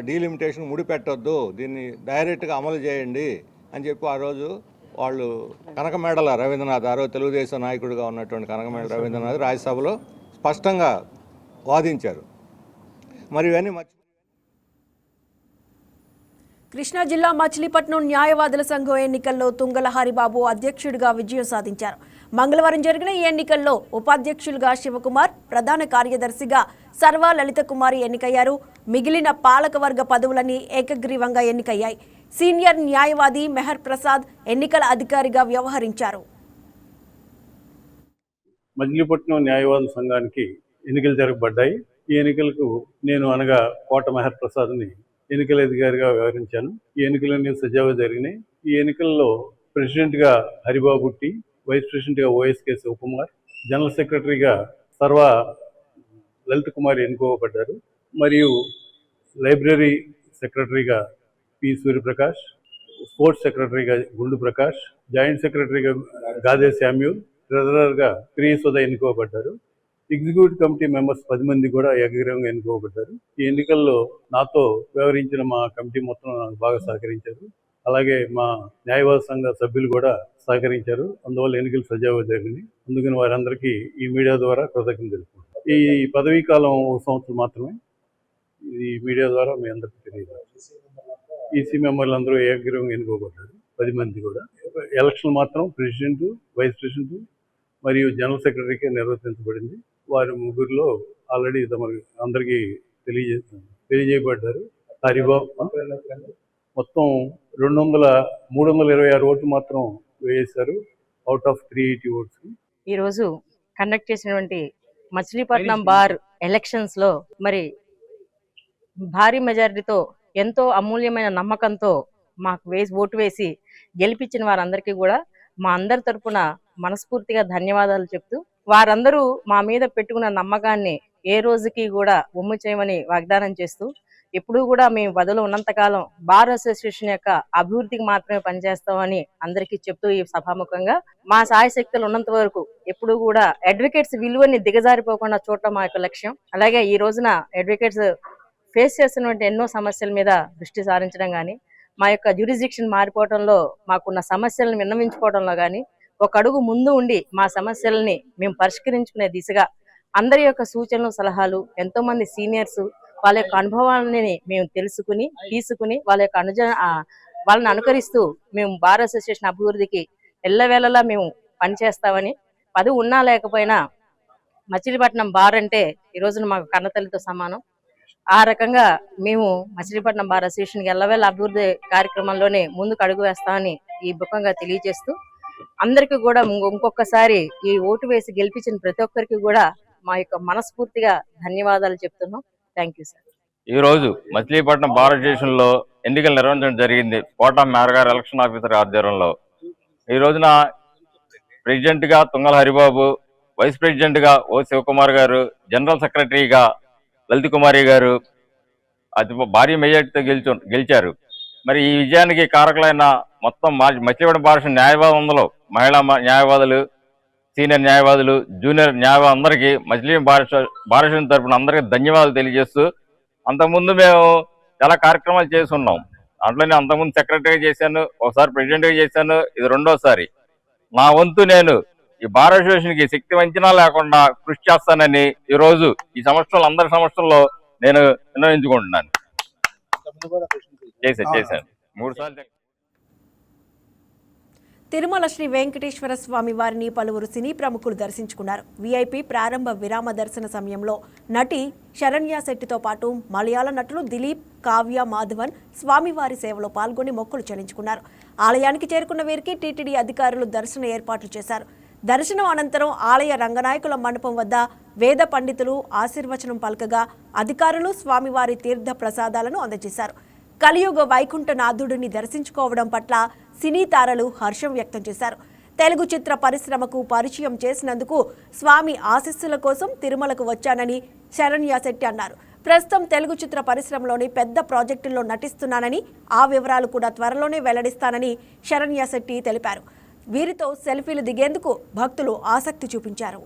S8: డీలిమిటేషన్ ముడిపెట్టొద్దు, దీన్ని డైరెక్ట్గా అమలు చేయండి అని చెప్పి ఆ రోజు వాళ్ళు కనకమేడల రవీంద్రనాథ్, ఆ రోజు తెలుగుదేశం నాయకుడిగా ఉన్నటువంటి కనకమేడల రవీంద్రనాథ్ రాజ్యసభలో స్పష్టంగా వాదించారు. మరి ఇవన్నీ
S1: కృష్ణా జిల్లా మచిలీపట్నం న్యాయవాదుల సంఘం ఎన్నికల్లో తుంగల హరిబాబు అధ్యక్షుడిగా విజయం సాధించారు. మంగళవారం జరిగిన ఈ ఎన్నికల్లో ఉపాధ్యక్షులుగా శివకుమార్, ప్రధాన కార్యదర్శిగా సర్వ లలిత కుమారి ఎన్నికయ్యారు. మిగిలిన పాలకవర్గ పదవులన్నీ ఏకగ్రీవంగా ఎన్నికయ్యాయి. సీనియర్ న్యాయవాది మెహర్ ప్రసాద్ ఎన్నికల అధికారిగా వ్యవహరించారు.
S9: మచిలీపట్నం న్యాయవాదుల సంఘానికి ఎన్నికలు జరగబడ్డాయి. ఈ ఎన్నికలకు నేను అనగా కోట మెహర్ ప్రసాద్ని ఎన్నికల అధికారిగా వ్యవహరించాను. ఈ ఎన్నికలన్నీ సజావుగా జరిగినాయి. ఈ ఎన్నికల్లో ప్రెసిడెంట్గా హరిబాబుట్టి, వైస్ ప్రెసిడెంట్గా ఓఎస్కే శివకుమార్, జనరల్ సెక్రటరీగా సర్వ లలిత కుమారి ఎన్నుకోబడ్డారు. మరియు లైబ్రరీ సెక్రటరీగా పి సూర్యప్రకాష్, స్పోర్ట్స్ సెక్రటరీగా గుండు ప్రకాష్, జాయింట్ సెక్రటరీగా గాదే శామ్యూల్, ట్రెజరర్గా ప్రియసుధ ఎన్నుకోబడ్డారు. ఎగ్జిక్యూటివ్ కమిటీ మెంబర్స్ 10 మంది కూడా ఏకగ్రీవంగా ఎన్నుకోబడ్డారు. ఈ ఎన్నికల్లో నాతో వ్యవహరించిన మా కమిటీ మొత్తం నాకు బాగా సహకరించారు. అలాగే మా న్యాయవాద సంఘ సభ్యులు కూడా సహకరించారు. అందువల్ల ఎన్నికలు సజావుగా జరిగింది. అందుకని వారందరికీ ఈ మీడియా ద్వారా కృతజ్ఞతలు తెలుపుకుంటున్నాను. ఈ పదవీ కాలం 1 సంవత్సరం మాత్రమే. ఈ మీడియా ద్వారా మీ అందరికీ తెలియదు. ఈసీ మెంబర్లు అందరూ ఏకగ్రీవంగా ఎన్నుకోబడ్డారు, 10 మంది కూడా. ఎలక్షన్ మాత్రం ప్రెసిడెంట్, వైస్ ప్రెసిడెంట్ మరియు జనరల్ సెక్రటరీకే నిర్వర్తించబడింది. వారి ముగ్గురులో ఆల్రెడీ అందరికీ తెలియజేయబడ్డారు. హరిబాబు మొత్తం 326 ఓట్లు మాత్రం వేశారు అవుట్ ఆఫ్ 380 ఓట్స్.
S10: ఈరోజు కండక్ట్ చేసినటువంటి మచిలీపట్నం బార్ ఎలక్షన్స్ లో మరి భారీ మెజారిటీతో ఎంతో అమూల్యమైన నమ్మకంతో మాకు ఓటు వేసి గెలిపించిన వారందరికీ కూడా మా అందరి తరపున మనస్ఫూర్తిగా ధన్యవాదాలు చెప్తూ, వారందరూ మా మీద పెట్టుకున్న నమ్మకాన్ని ఏ రోజుకి కూడా ఒమ్ము చేయమని వాగ్దానం చేస్తూ, ఎప్పుడూ కూడా మేము పదవిలో ఉన్నంతకాలం బార్ అసోసియేషన్ యొక్క అభివృద్ధికి మాత్రమే పనిచేస్తామని అందరికీ చెప్తూ, ఈ సభాముఖంగా మా సాయశక్తులు ఉన్నంత వరకు ఎప్పుడూ కూడా అడ్వకేట్స్ విలువని దిగజారిపోకుండా చూడటం మా యొక్క లక్ష్యం. అలాగే ఈ రోజున అడ్వకేట్స్ ఫేస్ చేస్తున్నటువంటి ఎన్నో సమస్యల మీద దృష్టి సారించడం కానీ, మా యొక్క జ్యూరిస్డిక్షన్ మారిపోవడంలో మాకున్న సమస్యలను విన్నవించుకోవడంలో కానీ ఒక అడుగు ముందు ఉండి మా సమస్యలని మేము పరిష్కరించుకునే దిశగా అందరి యొక్క సూచనలు, సలహాలు, ఎంతో మంది సీనియర్స్ వాళ్ళ యొక్క అనుభవాలని మేము తీసుకుని వాళ్ళ యొక్క వాళ్ళని అనుకరిస్తూ మేము బార్ అసోసియేషన్ అభివృద్ధికి ఎల్లవేళలా మేము పనిచేస్తామని, పదవి ఉన్నా లేకపోయినా మచిలీపట్నం బార్ అంటే ఈ రోజున మాకు కన్నతల్లితో సమానం. ఆ రకంగా మేము మచిలీపట్నం బార్ అసోసియేషన్కి ఎల్లవేళ అభివృద్ధి కార్యక్రమంలోనే ముందుకు అడుగు వేస్తామని ఈ ముఖంగా తెలియజేస్తూ, అందరికీ కూడా ఇంకొకసారి ఈ ఓటు వేసి గెలిపించిన ప్రతి ఒక్కరికి కూడా మా యొక్క మనస్ఫూర్తిగా ధన్యవాదాలు చెప్తున్నాం. Thank you sir.
S6: ఈ రోజు మచిలీపట్నం బార్ అసోసియేషన్ లో ఎన్నికలు నిర్వహించడం జరిగింది. కోట మేరగారు ఎలక్షన్ ఆఫీసర్ ఆధ్వర్యంలో. ఈ రోజున ప్రెసిడెంట్ గా తుంగల హరిబాబు, వైస్ ప్రెసిడెంట్ గా ఓ శివకుమార్ గారు, జనరల్ సెక్రటరీగా లలిత కుమారి గారు అతి భారీ మెజార్టీతో గెలిచారు. మరి ఈ విజయానికి కారకులైన మొత్తం మచిలీపట్నం బార్ అసోసియేషన్ న్యాయవాదులు, మహిళా న్యాయవాదులు, సీనియర్ న్యాయవాదులు, జూనియర్ న్యాయవాదులు అందరికీ మచిలీపట్నం బార్ అసోసియేషన్ తరఫున అందరికీ ధన్యవాదాలు తెలియజేస్తూ, అంతకుముందు మేము చాలా కార్యక్రమాలు చేసి ఉన్నాం. దాంట్లోనే అంతకుముందు సెక్రటరీగా చేశాను, ఒకసారి ప్రెసిడెంట్గా చేశాను, ఇది రెండోసారి. నా వంతు నేను ఈ బార్ అసోసియేషన్కి శక్తి వంచనా లేకుండా కృషి చేస్తానని ఈరోజు ఈ సంవత్సరంలో అందరి సంవత్సరంలో నేను నిర్ణయించుకుంటున్నాను. చేశాను 3 సార్లు.
S1: తిరుమల శ్రీ వెంకటేశ్వర స్వామి వారిని పలువురు సినీ ప్రముఖులు దర్శించుకున్నారు. వీఐపీ ప్రారంభ విరామ దర్శన సమయంలో నటి శరణ్య శెట్టితో పాటు మలయాళ నటులు దిలీప్, కావ్య మాధవన్ స్వామివారి సేవలో పాల్గొని మొక్కులు చెల్లించుకున్నారు. ఆలయానికి చేరుకున్న వీరికి టీటీడీ అధికారులు దర్శన ఏర్పాట్లు చేశారు. దర్శనం అనంతరం ఆలయ రంగనాయకుల మండపం వద్ద వేద పండితులు ఆశీర్వచనం పలకగా అధికారులు స్వామివారి తీర్థ ప్రసాదాలను అందజేశారు. కలియుగ వైకుంఠనాథుడిని దర్శించుకోవడం పట్ల సినీ తారలు హర్షం వ్యక్తం చేశారు. తెలుగు చిత్ర పరిశ్రమకు పరిచయం చేసినందుకు స్వామి ఆశీస్సుల కోసం తిరుమలకు వచ్చానని శరణ్య శెట్టి అన్నారు. ప్రస్తుతం తెలుగు చిత్ర పరిశ్రమలోని పెద్ద ప్రాజెక్టుల్లో నటిస్తున్నానని, ఆ వివరాలు కూడా త్వరలోనే వెల్లడిస్తానని శరణ్య శెట్టి తెలిపారు. వీరితో సెల్ఫీలు దిగేందుకు భక్తులు ఆసక్తి చూపించారు.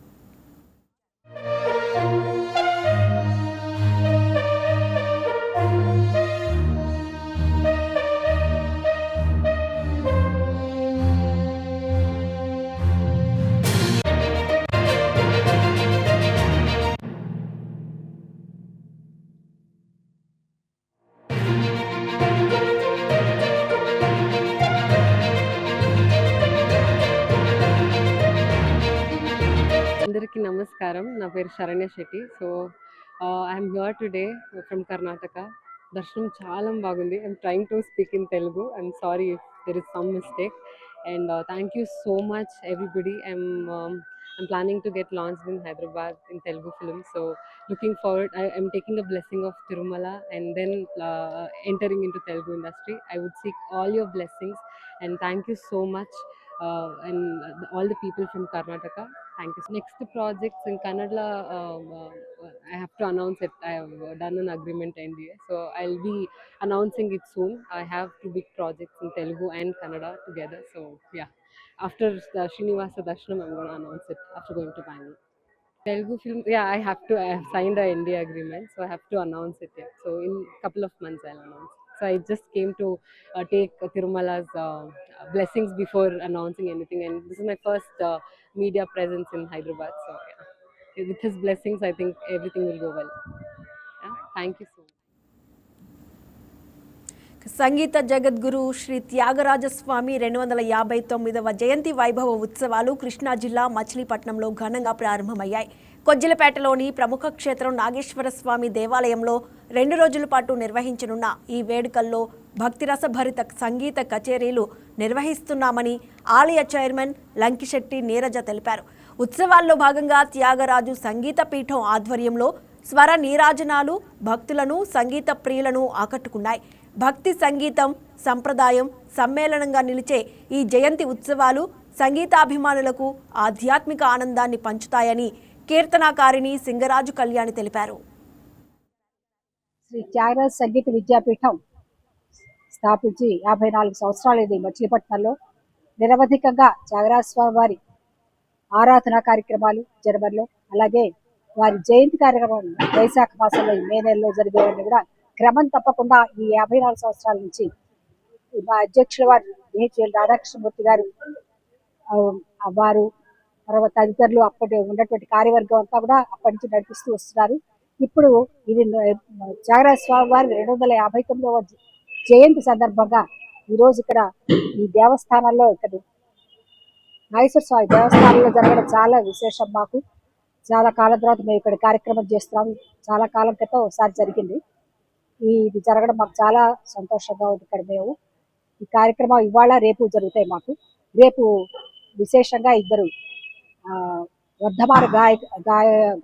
S11: అందరికీ నమస్కారం. నా పేరు Saranya Shetty. So I'm here today from Karnataka. దర్శనం చాలా బాగుంది. I'm trying to speak in Telugu. I'm sorry if there is some mistake. And thank you so much everybody. I'm planning to get launched in Hyderabad in Telugu film. So looking forward. I'm taking the blessing of Tirumala and then entering into Telugu industry. I would seek all your blessings and thank you so much. And all the people from Karnataka, thank you. Next projects in Kannada, I have to announce it. I have done an agreement NDA, so I'll be announcing it soon. I have 2 big projects in Telugu and Kannada together. So yeah, after the Srinivasa Darshanam, I'm going to announce it after going to Bangalore. Telugu film, yeah, I have signed a NDA agreement, so I have to announce it. Yeah, so in couple of months I'll announce. So I just came to take Tirumala's blessings before announcing anything, and this is my first media presence in Hyderabad. So yeah, with his blessings, I think everything will go well. Yeah, thank you so much.
S1: సంగీత జగద్గురు శ్రీ త్యాగరాజస్వామి 259వ జయంతి వైభవ ఉత్సవాలు కృష్ణా జిల్లా మచిలీపట్నంలో ఘనంగా ప్రారంభమయ్యాయి. కొజ్జిలపేటలోని ప్రముఖ క్షేత్రం నాగేశ్వర స్వామి దేవాలయంలో 2 రోజుల పాటు నిర్వహించనున్న ఈ వేడుకల్లో భక్తిరసభరిత సంగీత కచేరీలు నిర్వహిస్తున్నామని ఆలయ చైర్మన్ లంకిశెట్టి నీరజ తెలిపారు. ఉత్సవాల్లో భాగంగా త్యాగరాజు సంగీత పీఠం ఆధ్వర్యంలో స్వర నీరాజనాలు భక్తులను సంగీత ప్రియులను ఆకట్టుకున్నాయి. భక్తి సంగీతం సంప్రదాయం సమ్మేళనంగా నిలిచే ఈ జయంతి ఉత్సవాలు సంగీతాభిమానులకు ఆధ్యాత్మిక ఆనందాన్ని పంచుతాయని కీర్తనాకారిణి సింగరాజు కళ్యాణి తెలిపారు.
S12: శ్రీ త్యాగరాజ సంగీత విద్యాపీఠం స్థాపించి 54 సంవత్సరాలైంది. మచిలీపట్నంలో నిరవధికంగా త్యాగరాజ స్వామి వారి ఆరాధనా కార్యక్రమాలు జనవరిలో, అలాగే వారి జయంతి కార్యక్రమం వైశాఖ మాసంలో మే నెలలో జరిగేవన్నీ కూడా క్రమం తప్పకుండా ఈ 54 సంవత్సరాల నుంచి మా అధ్యక్షుల వారు బిహెచ్ఎల్ రాధాకృష్ణమూర్తి గారు వారు తర్వాత తదితరులు అప్పటి ఉన్నటువంటి కార్యవర్గం అంతా కూడా అప్పటి నుంచి నడిపిస్తూ వస్తున్నారు. ఇప్పుడు ఇది త్యాగరాజ స్వామి వారి 259వ జయంతి సందర్భంగా ఈరోజు ఇక్కడ ఈ దేవస్థానంలో ఇక్కడ నాగేశ్వర స్వామి దేవస్థానంలో జరగడం చాలా విశేషం. మాకు చాలా కాలం తర్వాత మేము ఇక్కడ కార్యక్రమం చేస్తున్నాము. చాలా కాలం క్రితం ఒకసారి జరిగింది. ఇది జరగడం మాకు చాలా సంతోషంగా ఉంది. ఇక్కడ మేము ఈ కార్యక్రమం ఇవాళ రేపు జరుగుతాయి. మాకు రేపు విశేషంగా ఇద్దరు వర్ధమాన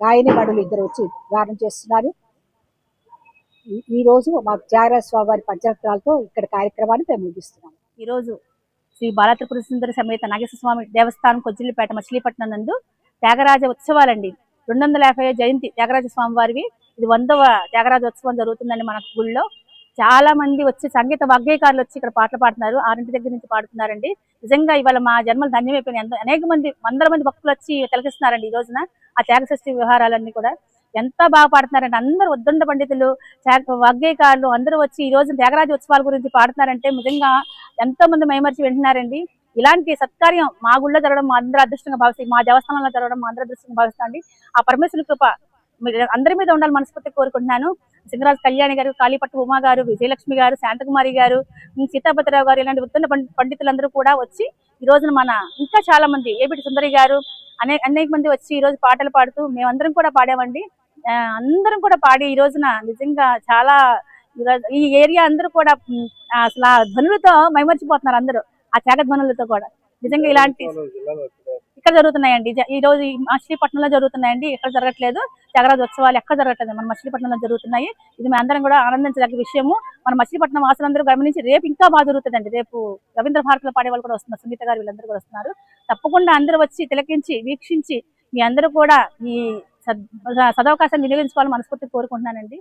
S12: గాయని మడులు ఇద్దరు వచ్చి గానం చేస్తున్నారు. ఈ రోజు మాకు త్యాగరాజ స్వామి వారి పంచరత్నాలతో ఇక్కడ కార్యక్రమాన్ని మేము ముగిస్తున్నాం.
S10: ఈరోజు శ్రీ బాలత్రిపుర సుందరి సమేత నాగేశ్వర స్వామి దేవస్థానం కొజ్జిలిపేట మచిలీపట్నం నందు త్యాగరాజ ఉత్సవాలండి. 250వ జయంతి త్యాగరాజ స్వామి వారివి. ఇది 100వ త్యాగరాజ ఉత్సవం జరుగుతుందండి మన గుళ్ళో. చాలా మంది వచ్చి సంగీత వాగ్గేయకారులు వచ్చి ఇక్కడ పాటలు పాడుతున్నారు. 6 దగ్గర నుంచి పాడుతున్నారండి. నిజంగా ఇవాళ మా జన్మలు ధన్యమైపోయినాయి. అనేక మంది 100 మంది భక్తులు వచ్చి తిలకిస్తున్నారండి. ఈ రోజున ఆ త్యాగషష్ఠి వ్యవహారాలన్నీ కూడా ఎంత బాగా పాడుతున్నారంటే అందరూ ఉద్దండ పండితులు వాగ్గేయకారులు అందరూ వచ్చి ఈ రోజు త్యాగరాజ ఉత్సవాల గురించి పాడుతున్నారంటే నిజంగా ఎంతో మంది మైమర్చి వింటున్నారండి. ఇలాంటి సత్కార్యం మా గుళ్ళో జరగడం మా అందరూ అదృష్టంగా భావిస్తాం. మా దేవస్థానంలో జరగడం మా అందరూ అదృష్టంగా భావిస్తాండి. ఆ పరమేశ్వరుని కృప అందరి మీద ఉండాలి మనస్ఫూర్తి కోరుకుంటున్నాను. సింగరాజు కళ్యాణి గారు, కాళీపట్టు ఉమా గారు, విజయలక్ష్మి గారు, శాంతకుమారి గారు, సీతాపతిరావు గారు ఇలాంటి ఉత్తమ పండితులందరూ కూడా వచ్చి ఈ రోజున మన ఇంకా చాలా మంది ఏబిటి సుందరి గారు అనేక మంది వచ్చి ఈ రోజు పాటలు పాడుతూ మేమందరం కూడా పాడామండి. అందరం కూడా పాడి ఈ రోజున నిజంగా చాలా ఈ ఏరియా అందరూ కూడా అసలు ఆ ధ్వనులతో మైమర్చిపోతున్నారు అందరూ. ఆ త్యాగ ధ్వనులతో కూడా నిజంగా ఇలాంటి ఇక్కడ జరుగుతున్నాయండి. ఈ రోజు మచిలీపట్నంలో జరుగుతున్నాయండి. ఎక్కడ జరగట్లేదు. త్యాగరాజ ఉత్సవాలు ఎక్కడ జరగట్లేదు, మన మచిలీపట్నంలో జరుగుతున్నాయి. ఇది మేము అందరం కూడా ఆనందించదగ్గ విషయము. మన మచిలీపట్నం వాసులందరూ గమనించి రేపు ఇంకా బాగా జరుగుతుందండి. రేపు రవీంద్ర భారతిలో పాడే వాళ్ళు కూడా వస్తున్నారు. సంగీత గారు వీళ్ళందరూ కూడా వస్తున్నారు. తప్పకుండా అందరూ వచ్చి తిలకించి వీక్షించి మీ అందరూ కూడా ఈ సదవకాశాన్ని వినియోగించుకోవాలని మనస్ఫూర్తి కోరుకుంటున్నానండి.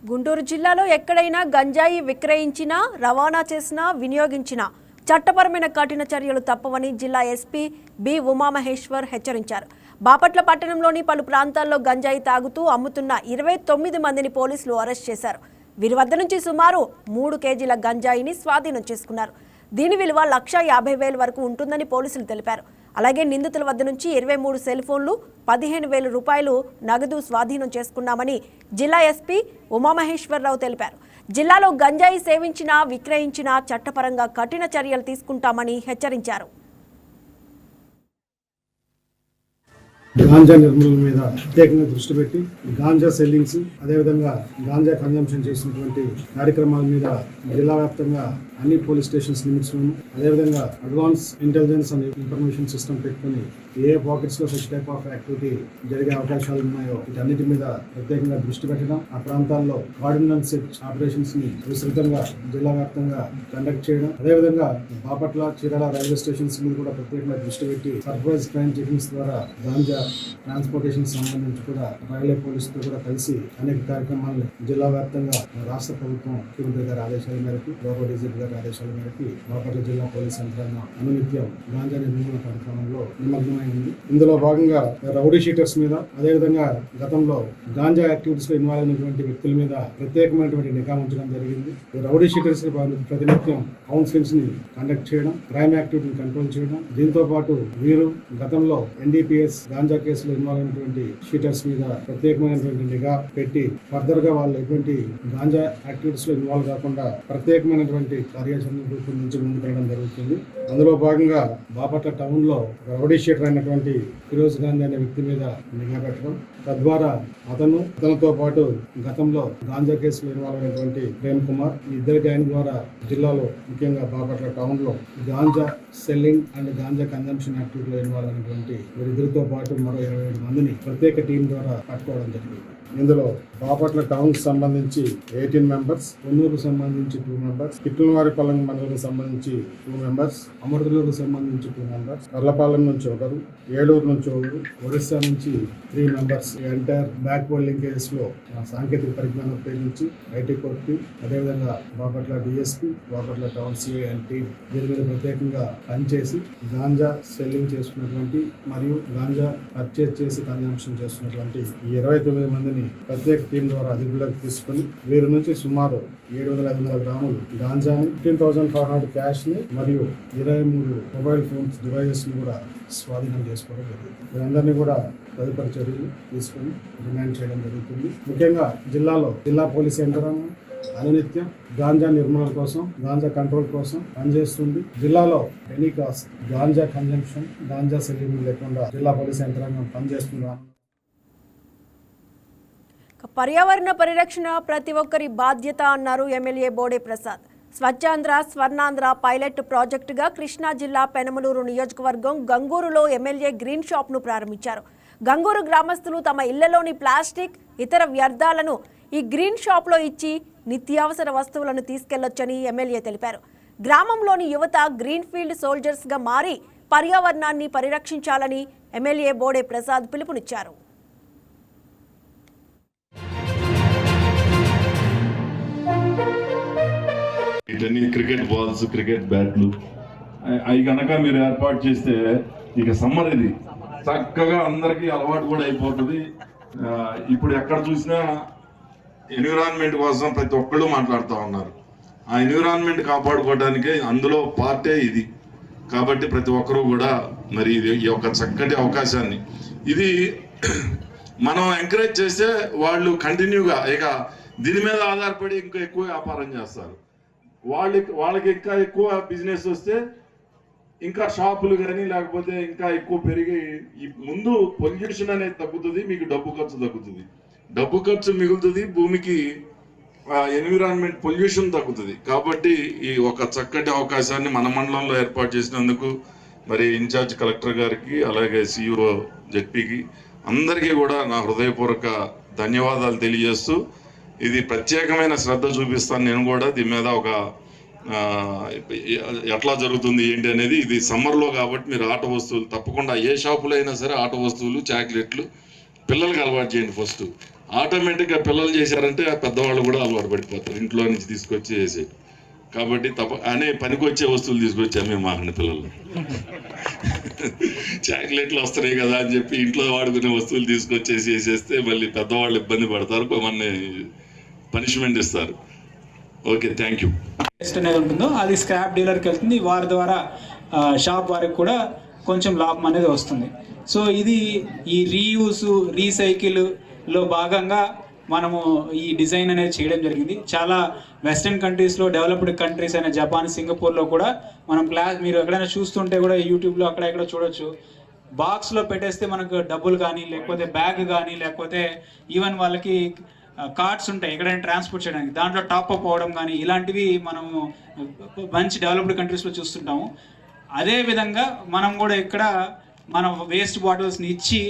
S1: గుంటూరు జిల్లాలో ఎక్కడైనా గంజాయి విక్రయించినా రవాణా చేసినా వినియోగించినా చట్టపరమైన కఠిన చర్యలు తప్పవని జిల్లా ఎస్పీ బి ఉమామహేశ్వర్ హెచ్చరించారు. బాపట్ల పట్టణంలోని పలు ప్రాంతాల్లో గంజాయి తాగుతూ అమ్ముతున్న 29 మందిని పోలీసులు అరెస్ట్ చేశారు. వీరి వద్ద నుంచి సుమారు 3 కేజీల గంజాయిని స్వాధీనం చేసుకున్నారు. దీని విలువ 1,50,000 వరకు ఉంటుందని పోలీసులు తెలిపారు. అలాగే నిందితుల వద్ద నుంచి 23 సెల్ ఫోన్లు, 15,000 రూపాయలు నగదు స్వాధీనం చేసుకున్నామని జిల్లా ఎస్పీ ఉమామహేశ్వరరావు తెలిపారు. జిల్లాలో గంజాయి సేవించినా విక్రయించినా చట్టపరంగా కఠిన చర్యలు తీసుకుంటామని హెచ్చరించారు.
S13: గాంజా నిర్మూలన మీద ప్రత్యేకంగా దృష్టి పెట్టి గాంజా సెల్లింగ్స్ అదేవిధంగా గాంజా కన్జంప్షన్ చేసినటువంటి కార్యక్రమాల మీద జిల్లా వ్యాప్తంగా అన్ని పోలీస్ స్టేషన్స్ లిమిట్స్ లోను అదేవిధంగా advance intelligence and information system పెట్టుకుని ఏ పాకెట్స్ లో సచ్ టైప్ ఆఫ్ యాక్టివిటీ జరిగే అవకాశాలు ఉన్నాయో వీటన్నిటి మీద ప్రత్యేకంగా దృష్టి పెట్టడం, ఆ ప్రాంతాల్లో ఆర్డినెన్స్ ఆపరేషన్స్ ని విస్తృతంగా జిల్లా వ్యాప్తంగా కండక్ట్ చేయడం, అదేవిధంగా బాపట్ల, చీరాల రైల్వే స్టేషన్స్ మీద కూడా ప్రత్యేకంగా దృష్టి పెట్టి సర్ప్రైజ్ క్రైమ్ చెకింగ్స్ ద్వారా గాంజా ట్రాన్స్పోర్టేషన్ సంబంధించి కూడా రైల్వే పోలీసుతో కూడా కలిసి అనేక కార్యక్రమాలను జిల్లా వ్యాప్తంగా రాష్ట్ర ప్రభుత్వం ముఖ్యమంత్రి గారి ఆదేశాల మేరకు గౌరవ డీజీపీ గారి ఆదేశాల మేరకు బాపట్ల జిల్లా పోలీస్ యంత్రాంగం అనునిత్యం గాంజా నిర్మూలన కార్యక్రమంలో నిమగ్నమైంది. ఇందులో భాగంగా రౌడీ షీటర్స్ మీద, అదేవిధంగా గతంలో గాంజా యాక్టివిటీస్ లో ఇన్వాల్వ్ అయినటువంటి వ్యక్తుల మీద ప్రత్యేకమైనటువంటి నిఘా ఉంచడం జరిగింది. రౌడీ షీటర్స్ ప్రతినిత్యం కౌన్సిలింగ్స్ ని కండక్ట్ చేయడం, క్రైమ్ యాక్టివిటీని కంట్రోల్ చేయడం, దీంతో పాటు వీరు గతంలో NDPS గాంజా కేసులో ఇన్వాల్వ్ అయినటువంటి షీటర్స్ మీద ప్రత్యేకమైనటువంటి నిఘా పెట్టి ఫర్దర్ గా వాళ్ళు ఎటువంటి గాంజా యాక్టివిటీస్ లో ఇన్వాల్వ్ కాకుండా ప్రత్యేకమైనటువంటి కార్యాచరణ రూపొందించి ముందుకెళ్ళడం జరుగుతుంది. అందులో భాగంగా బాపట్ల టౌన్ లో రౌడీ షీటర్ అయినటువంటి ఫిరోజ్ గాంధీ అనే వ్యక్తి మీద నిఘా పెట్టడం, తద్వారా అతనితో పాటు గతంలో గాంజా కేసులో ఇన్వాల్వ్ అయినటువంటి ప్రేమ్ కుమార్, ఈ ఇద్దరి గ్యాంగ్ ద్వారా జిల్లాలో ముఖ్యంగా బాపట్ల టౌన్ లో ganja selling and ganja consumption యాక్టివిటీలో ఇన్వాల్వ్ అయినటువంటి వీరిద్దరితో పాటు మరో 27 మందిని ప్రత్యేక టీం ద్వారా పట్టుకోవడం జరిగింది. ఇందులో బాపట్ల టౌన్ కి సంబంధించి 18 మెంబర్స్, కొన్నూరుకు సంబంధించి 2 మెంబర్స్, కిట్లవారిపాలెం మండలకు సంబంధించి 2 మెంబర్స్, అమృతలూరుకు సంబంధించి 2 మెంబర్స్, కర్లపాలెం నుంచి ఒకరు, ఏలూరు నుంచి ఒకరు, ఒడిశా నుంచి 3 members entire back word linkages లో సాంకేతిక పరిజ్ఞానం ఉపయోగించి ఐటీ కోర్టు, అదేవిధంగా Bapatla DSP, Bapatla town CI and team దీని మీద ప్రత్యేకంగా పనిచేసి గాంజా సెల్లింగ్ చేసుకున్నటువంటి మరియు గాంజా పర్చేజ్ చేసి కన్జంప్షన్ చేస్తున్నటువంటి ఈ 29 మందిని ప్రత్యేక టీం ద్వారా అదుపులోకి తీసుకుని వీరి నుంచి సుమారు 700-800 గ్రాములు గాంజాని, 15,500 క్యాష్ ని మరియు 23 మొబైల్ ఫోన్స్ డివైజెస్ ని కూడా స్వాధీనం చేసుకోవడం జరిగింది. వీరందరినీ కూడా తదుపరి చర్యలు తీసుకుని రిమాండ్ చేయడం జరుగుతుంది. ముఖ్యంగా జిల్లా పోలీస్ యంత్రాంగం అనునిత్యం గాంజా నిర్మూలన కోసం, గాంజా కంట్రోల్ కోసం పనిచేస్తుంది. జిల్లాలో any cost ganja consumption, ganja selling లేకుండా జిల్లా పోలీస్ యంత్రాంగం పనిచేస్తుంది.
S1: పర్యావరణ పరిరక్షణ ప్రతి ఒక్కరి బాధ్యత అన్నారు ఎమ్మెల్యే బోడే ప్రసాద్. స్వచ్ఛాంధ్ర స్వర్ణాంధ్ర పైలట్ ప్రాజెక్టుగా కృష్ణా జిల్లా పెనమలూరు నియోజకవర్గం గంగూరులో ఎమ్మెల్యే గ్రీన్ షాప్ను ప్రారంభించారు. గంగూరు గ్రామస్తులు తమ ఇళ్లలోని ప్లాస్టిక్, ఇతర వ్యర్థాలను ఈ గ్రీన్ షాప్లో ఇచ్చి నిత్యావసర వస్తువులను తీసుకెళ్లొచ్చని ఎమ్మెల్యే తెలిపారు. గ్రామంలోని యువత గ్రీన్ ఫీల్డ్ సోల్జర్స్గా మారి పర్యావరణాన్ని పరిరక్షించాలని ఎమ్మెల్యే బోడే ప్రసాద్ పిలుపునిచ్చారు.
S14: ఇటన్నీ క్రికెట్ బాల్స్, క్రికెట్ బ్యాట్లు అవి కనుక మీరు ఏర్పాటు చేస్తే ఇక సమ్మర్ ఇది చక్కగా అందరికీ అలవాటు కూడా అయిపోతుంది. ఇప్పుడు ఎక్కడ చూసినా ఎన్విరాన్మెంట్ కోసం ప్రతి ఒక్కళ్ళు మాట్లాడుతూ ఉన్నారు. ఆ ఎన్విరాన్మెంట్ కాపాడుకోవడానికే అందులో పార్టే ఇది. కాబట్టి ప్రతి ఒక్కరూ కూడా మరి ఈ యొక్క చక్కటి అవకాశాన్ని ఇది మనం ఎంకరేజ్ చేస్తే వాళ్ళు కంటిన్యూగా ఇక దీని మీద ఆధారపడి ఇంకా ఎక్కువ వ్యాపారం చేస్తారు. వాళ్ళకి ఇంకా ఎక్కువ బిజినెస్ వస్తే ఇంకా షాపులు కానీ లేకపోతే ఇంకా ఎక్కువ పెరిగి ముందు పొల్యూషన్ అనేది తగ్గుతుంది, మీకు డబ్బు ఖర్చు తగ్గుతుంది, డబ్బు ఖర్చు మిగులుతుంది, భూమికి ఎన్విరాన్మెంట్ పొల్యూషన్ తగ్గుతుంది. కాబట్టి ఈ ఒక చక్కటి అవకాశాన్ని మన మండలంలో ఏర్పాటు చేసినందుకు మరి ఇన్ఛార్జ్ కలెక్టర్ గారికి, అలాగే CEO జెడ్పీకి అందరికీ కూడా నా హృదయపూర్వక ధన్యవాదాలు తెలియజేస్తూ ఇది ప్రత్యేకమైన శ్రద్ధ చూపిస్తాను. నేను కూడా దీని మీద ఒక ఎట్లా జరుగుతుంది ఏంటి అనేది, ఇది సమ్మర్లో కాబట్టి మీరు ఆట వస్తువులు తప్పకుండా ఏ షాపులో అయినా సరే ఆట వస్తువులు, చాక్లెట్లు పిల్లలకి అలవాటు చేయండి. ఫస్ట్ ఆటోమేటిక్గా పిల్లలు చేశారంటే పెద్దవాళ్ళు కూడా అలవాటు పడిపోతారు, ఇంట్లో నుంచి తీసుకొచ్చి చేసే. కాబట్టి అనే పనికొచ్చే వస్తువులు తీసుకొచ్చాము మేము మాకని పిల్లలు. చాక్లెట్లు వస్తున్నాయి కదా అని చెప్పి ఇంట్లో వాడుకునే వస్తువులు తీసుకొచ్చేసి వేసేస్తే మళ్ళీ పెద్దవాళ్ళు ఇబ్బంది పడతారు, మనల్ని పనిష్మెంట్ ఇస్తారు. Okay, thank you.
S15: వేస్ట్ అనేది ఉంటుందో అది స్క్రాప్ డీలర్కి వెళ్తుంది, వారి ద్వారా షాప్ వారికి కూడా కొంచెం లాభం అనేది వస్తుంది. సో ఇది ఈ రీయూస్, రీసైకిల్లో భాగంగా మనము ఈ డిజైన్ అనేది చేయడం జరిగింది. చాలా వెస్ట్రన్ కంట్రీస్లో, డెవలప్డ్ కంట్రీస్ అయిన జపాన్, సింగపూర్లో కూడా మనం మీరు ఎక్కడైనా చూస్తుంటే కూడా యూట్యూబ్లో అక్కడ ఎక్కడ చూడొచ్చు. బాక్స్లో పెట్టేస్తే మనకు డబ్బులు కానీ, లేకపోతే బ్యాగ్ కానీ, లేకపోతే ఈవెన్ వాళ్ళకి కార్డ్స్ ఉంటాయి ఎక్కడైనా ట్రాన్స్పోర్ట్ చేయడానికి, దాంట్లో టాప్అప్ అవ్వడం కానీ, ఇలాంటివి మనము మంచి డెవలప్డ్ కంట్రీస్లో చూస్తుంటాము. అదేవిధంగా మనం కూడా ఇక్కడ మనం వేస్ట్ బాటిల్స్ని ఇచ్చి,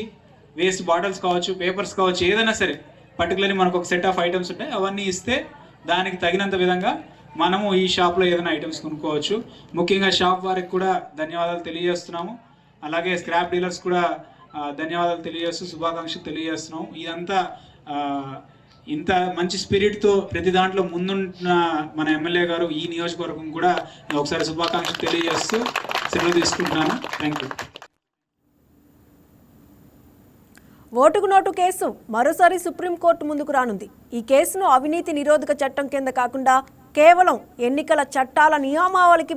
S15: వేస్ట్ బాటిల్స్ కావచ్చు, పేపర్స్ కావచ్చు, ఏదైనా సరే పర్టికులర్లీ మనకు ఒక సెట్ ఆఫ్ ఐటమ్స్ ఉంటాయి, అవన్నీ ఇస్తే దానికి తగినంత విధంగా మనము ఈ షాప్లో ఏదైనా ఐటమ్స్ కొనుక్కోవచ్చు. ముఖ్యంగా షాప్ వారికి కూడా ధన్యవాదాలు తెలియజేస్తున్నాము. అలాగే స్క్రాప్ డీలర్స్ కూడా ధన్యవాదాలు తెలియజేస్తూ శుభాకాంక్షలు తెలియజేస్తున్నాము. ఇదంతా ఇంత మంచి స్పిరిట్తో ప్రతి దాంట్లో ముందున్న మన ఎమ్మెల్యే గారు ఈ నియోజకవర్గం కూడా ఒకసారి శుభాకాంక్షలు తెలియజేస్తూ సెలవు తీసుకుంటున్నాను. Thank you.
S1: ఓటుకు నోటు కేసు మరోసారి సుప్రీంకోర్టు ముందుకు రానుంది. ఈ కేసును అవినీతి నిరోధక చట్టం కింద కాకుండా కేవలం ఎన్నికల చట్టాల నియమావళికి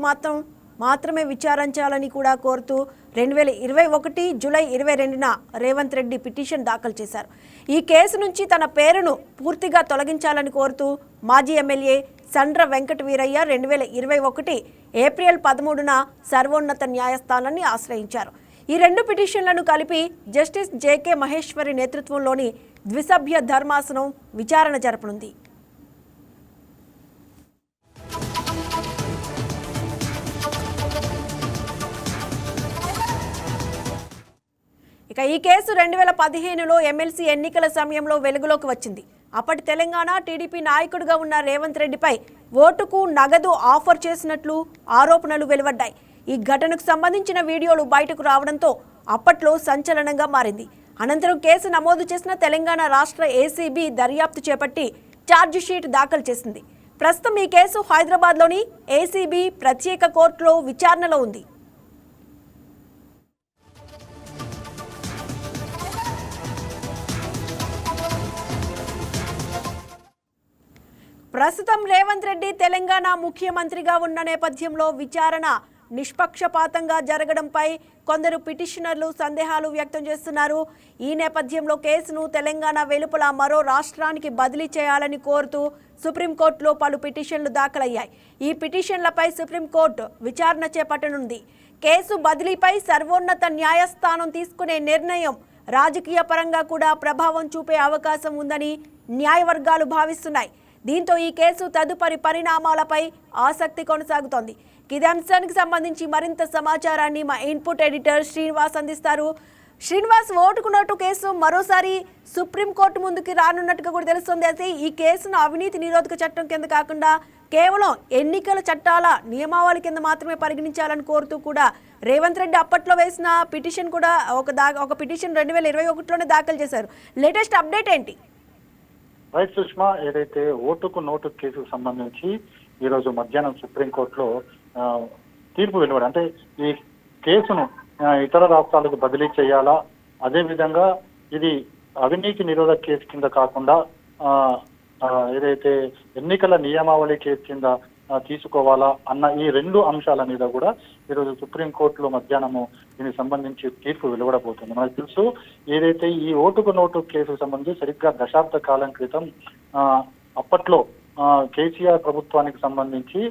S1: మాత్రమే విచారించాలని కూడా కోరుతూ 2021 జూలై 22న రేవంత్ రెడ్డి పిటిషన్ దాఖలు చేశారు. ఈ కేసు నుంచి తన పేరును పూర్తిగా తొలగించాలని కోరుతూ మాజీ ఎమ్మెల్యే సండ్ర వెంకట వీరయ్య 2021 ఏప్రిల్ 13న సర్వోన్నత న్యాయస్థానాన్ని ఆశ్రయించారు. ఈ రెండు పిటిషన్లను కలిపి జస్టిస్ జేకే మహేశ్వరి నేతృత్వంలోని ద్విసభ్య ధర్మాసనం విచారణ జరపనుంది. ఇక ఈ కేసు 2015లో ఎమ్మెల్సీ ఎన్నికల సమయంలో వెలుగులోకి వచ్చింది. అప్పటి తెలంగాణ టీడీపీ నాయకుడిగా ఉన్న రేవంత్ రెడ్డిపై ఓటుకు నగదు ఆఫర్ చేసినట్లు ఆరోపణలు వెలువడ్డాయి. ఈ ఘటనకు సంబంధించిన వీడియోలు బయటకు రావడంతో అప్పట్లో సంచలనంగా మారింది. అనంతరం కేసు నమోదు చేసిన తెలంగాణ రాష్ట్ర ఏసీబీ దర్యాప్తు చేపట్టి ఛార్జిషీట్ దాఖలు చేసింది. ప్రస్తుతం ఈ కేసు హైదరాబాద్లోని ఏసీబీ ప్రత్యేక కోర్టులో విచారణలో ఉంది. ప్రస్తుతం రేవంత్ రెడ్డి తెలంగాణ ముఖ్యమంత్రిగా ఉన్న నేపథ్యంలో విచారణ నిష్పక్షపాతంగా జరగడంపై కొందరు పిటిషనర్లు సందేహాలు వ్యక్తం చేస్తున్నారు. ఈ నేపథ్యంలో కేసును తెలంగాణ వెలుపల మరో రాష్ట్రానికి బదిలీ చేయాలని కోరుతూ సుప్రీంకోర్టులో పలు పిటిషన్లు దాఖలయ్యాయి. ఈ పిటిషన్లపై సుప్రీంకోర్టు విచారణ చేపట్టనుంది. కేసు బదిలీపై సర్వోన్నత న్యాయస్థానం తీసుకునే నిర్ణయం రాజకీయ పరంగా కూడా ప్రభావం చూపే అవకాశం ఉందని న్యాయవర్గాలు భావిస్తున్నాయి. దీంతో ఈ కేసు తదుపరి పరిణామాలపై ఆసక్తి కొనసాగుతోంది. ఇదే అంశానికి సంబంధించి మరింత సమాచారాన్ని మా ఇన్పుట్ ఎడిటర్ శ్రీనివాస్ అందిస్తారు. శ్రీనివాస్, ఓటుకు నోటు కేసు మరోసారి సుప్రీంకోర్టు ముందుకు రానున్నట్టుగా కూడా తెలుస్తుంది. అయితే ఈ కేసును అవినీతి నిరోధక చట్టం కింద కాకుండా కేవలం ఎన్నికల చట్టాల నియమావళి కింద మాత్రమే పరిగణించాలని కోరుతూ కూడా రేవంత్ రెడ్డి అప్పట్లో వేసిన పిటిషన్ కూడా ఒక పిటిషన్ 2021లోనే దాఖలు చేశారు. లేటెస్ట్ అప్డేట్ ఏంటి?
S16: రైట్ సుష్మా, ఏదైతే ఓటుకు నోటు కేసుకు సంబంధించి ఈరోజు మధ్యాహ్నం సుప్రీంకోర్టులో తీర్పు వెలువడి, అంటే ఈ కేసును ఇతర రాష్ట్రాలకు బదిలీ చేయాలా, అదేవిధంగా ఇది అవినీతి నిరోధక కేసు కింద కాకుండా ఏదైతే ఎన్నికల నియమావళి కేసు కింద తీసుకోవాలా అన్న ఈ రెండు అంశాల మీద కూడా ఈరోజు సుప్రీంకోర్టులో మధ్యాహ్నము దీనికి సంబంధించి తీర్పు వెలువడబోతుంది. మనకు తెలుసు, ఏదైతే ఈ ఓటుకు నోటు కేసుకు సంబంధించి సరిగ్గా దశాబ్ద కాలం క్రితం అప్పట్లో కేసీఆర్ ప్రభుత్వానికి సంబంధించి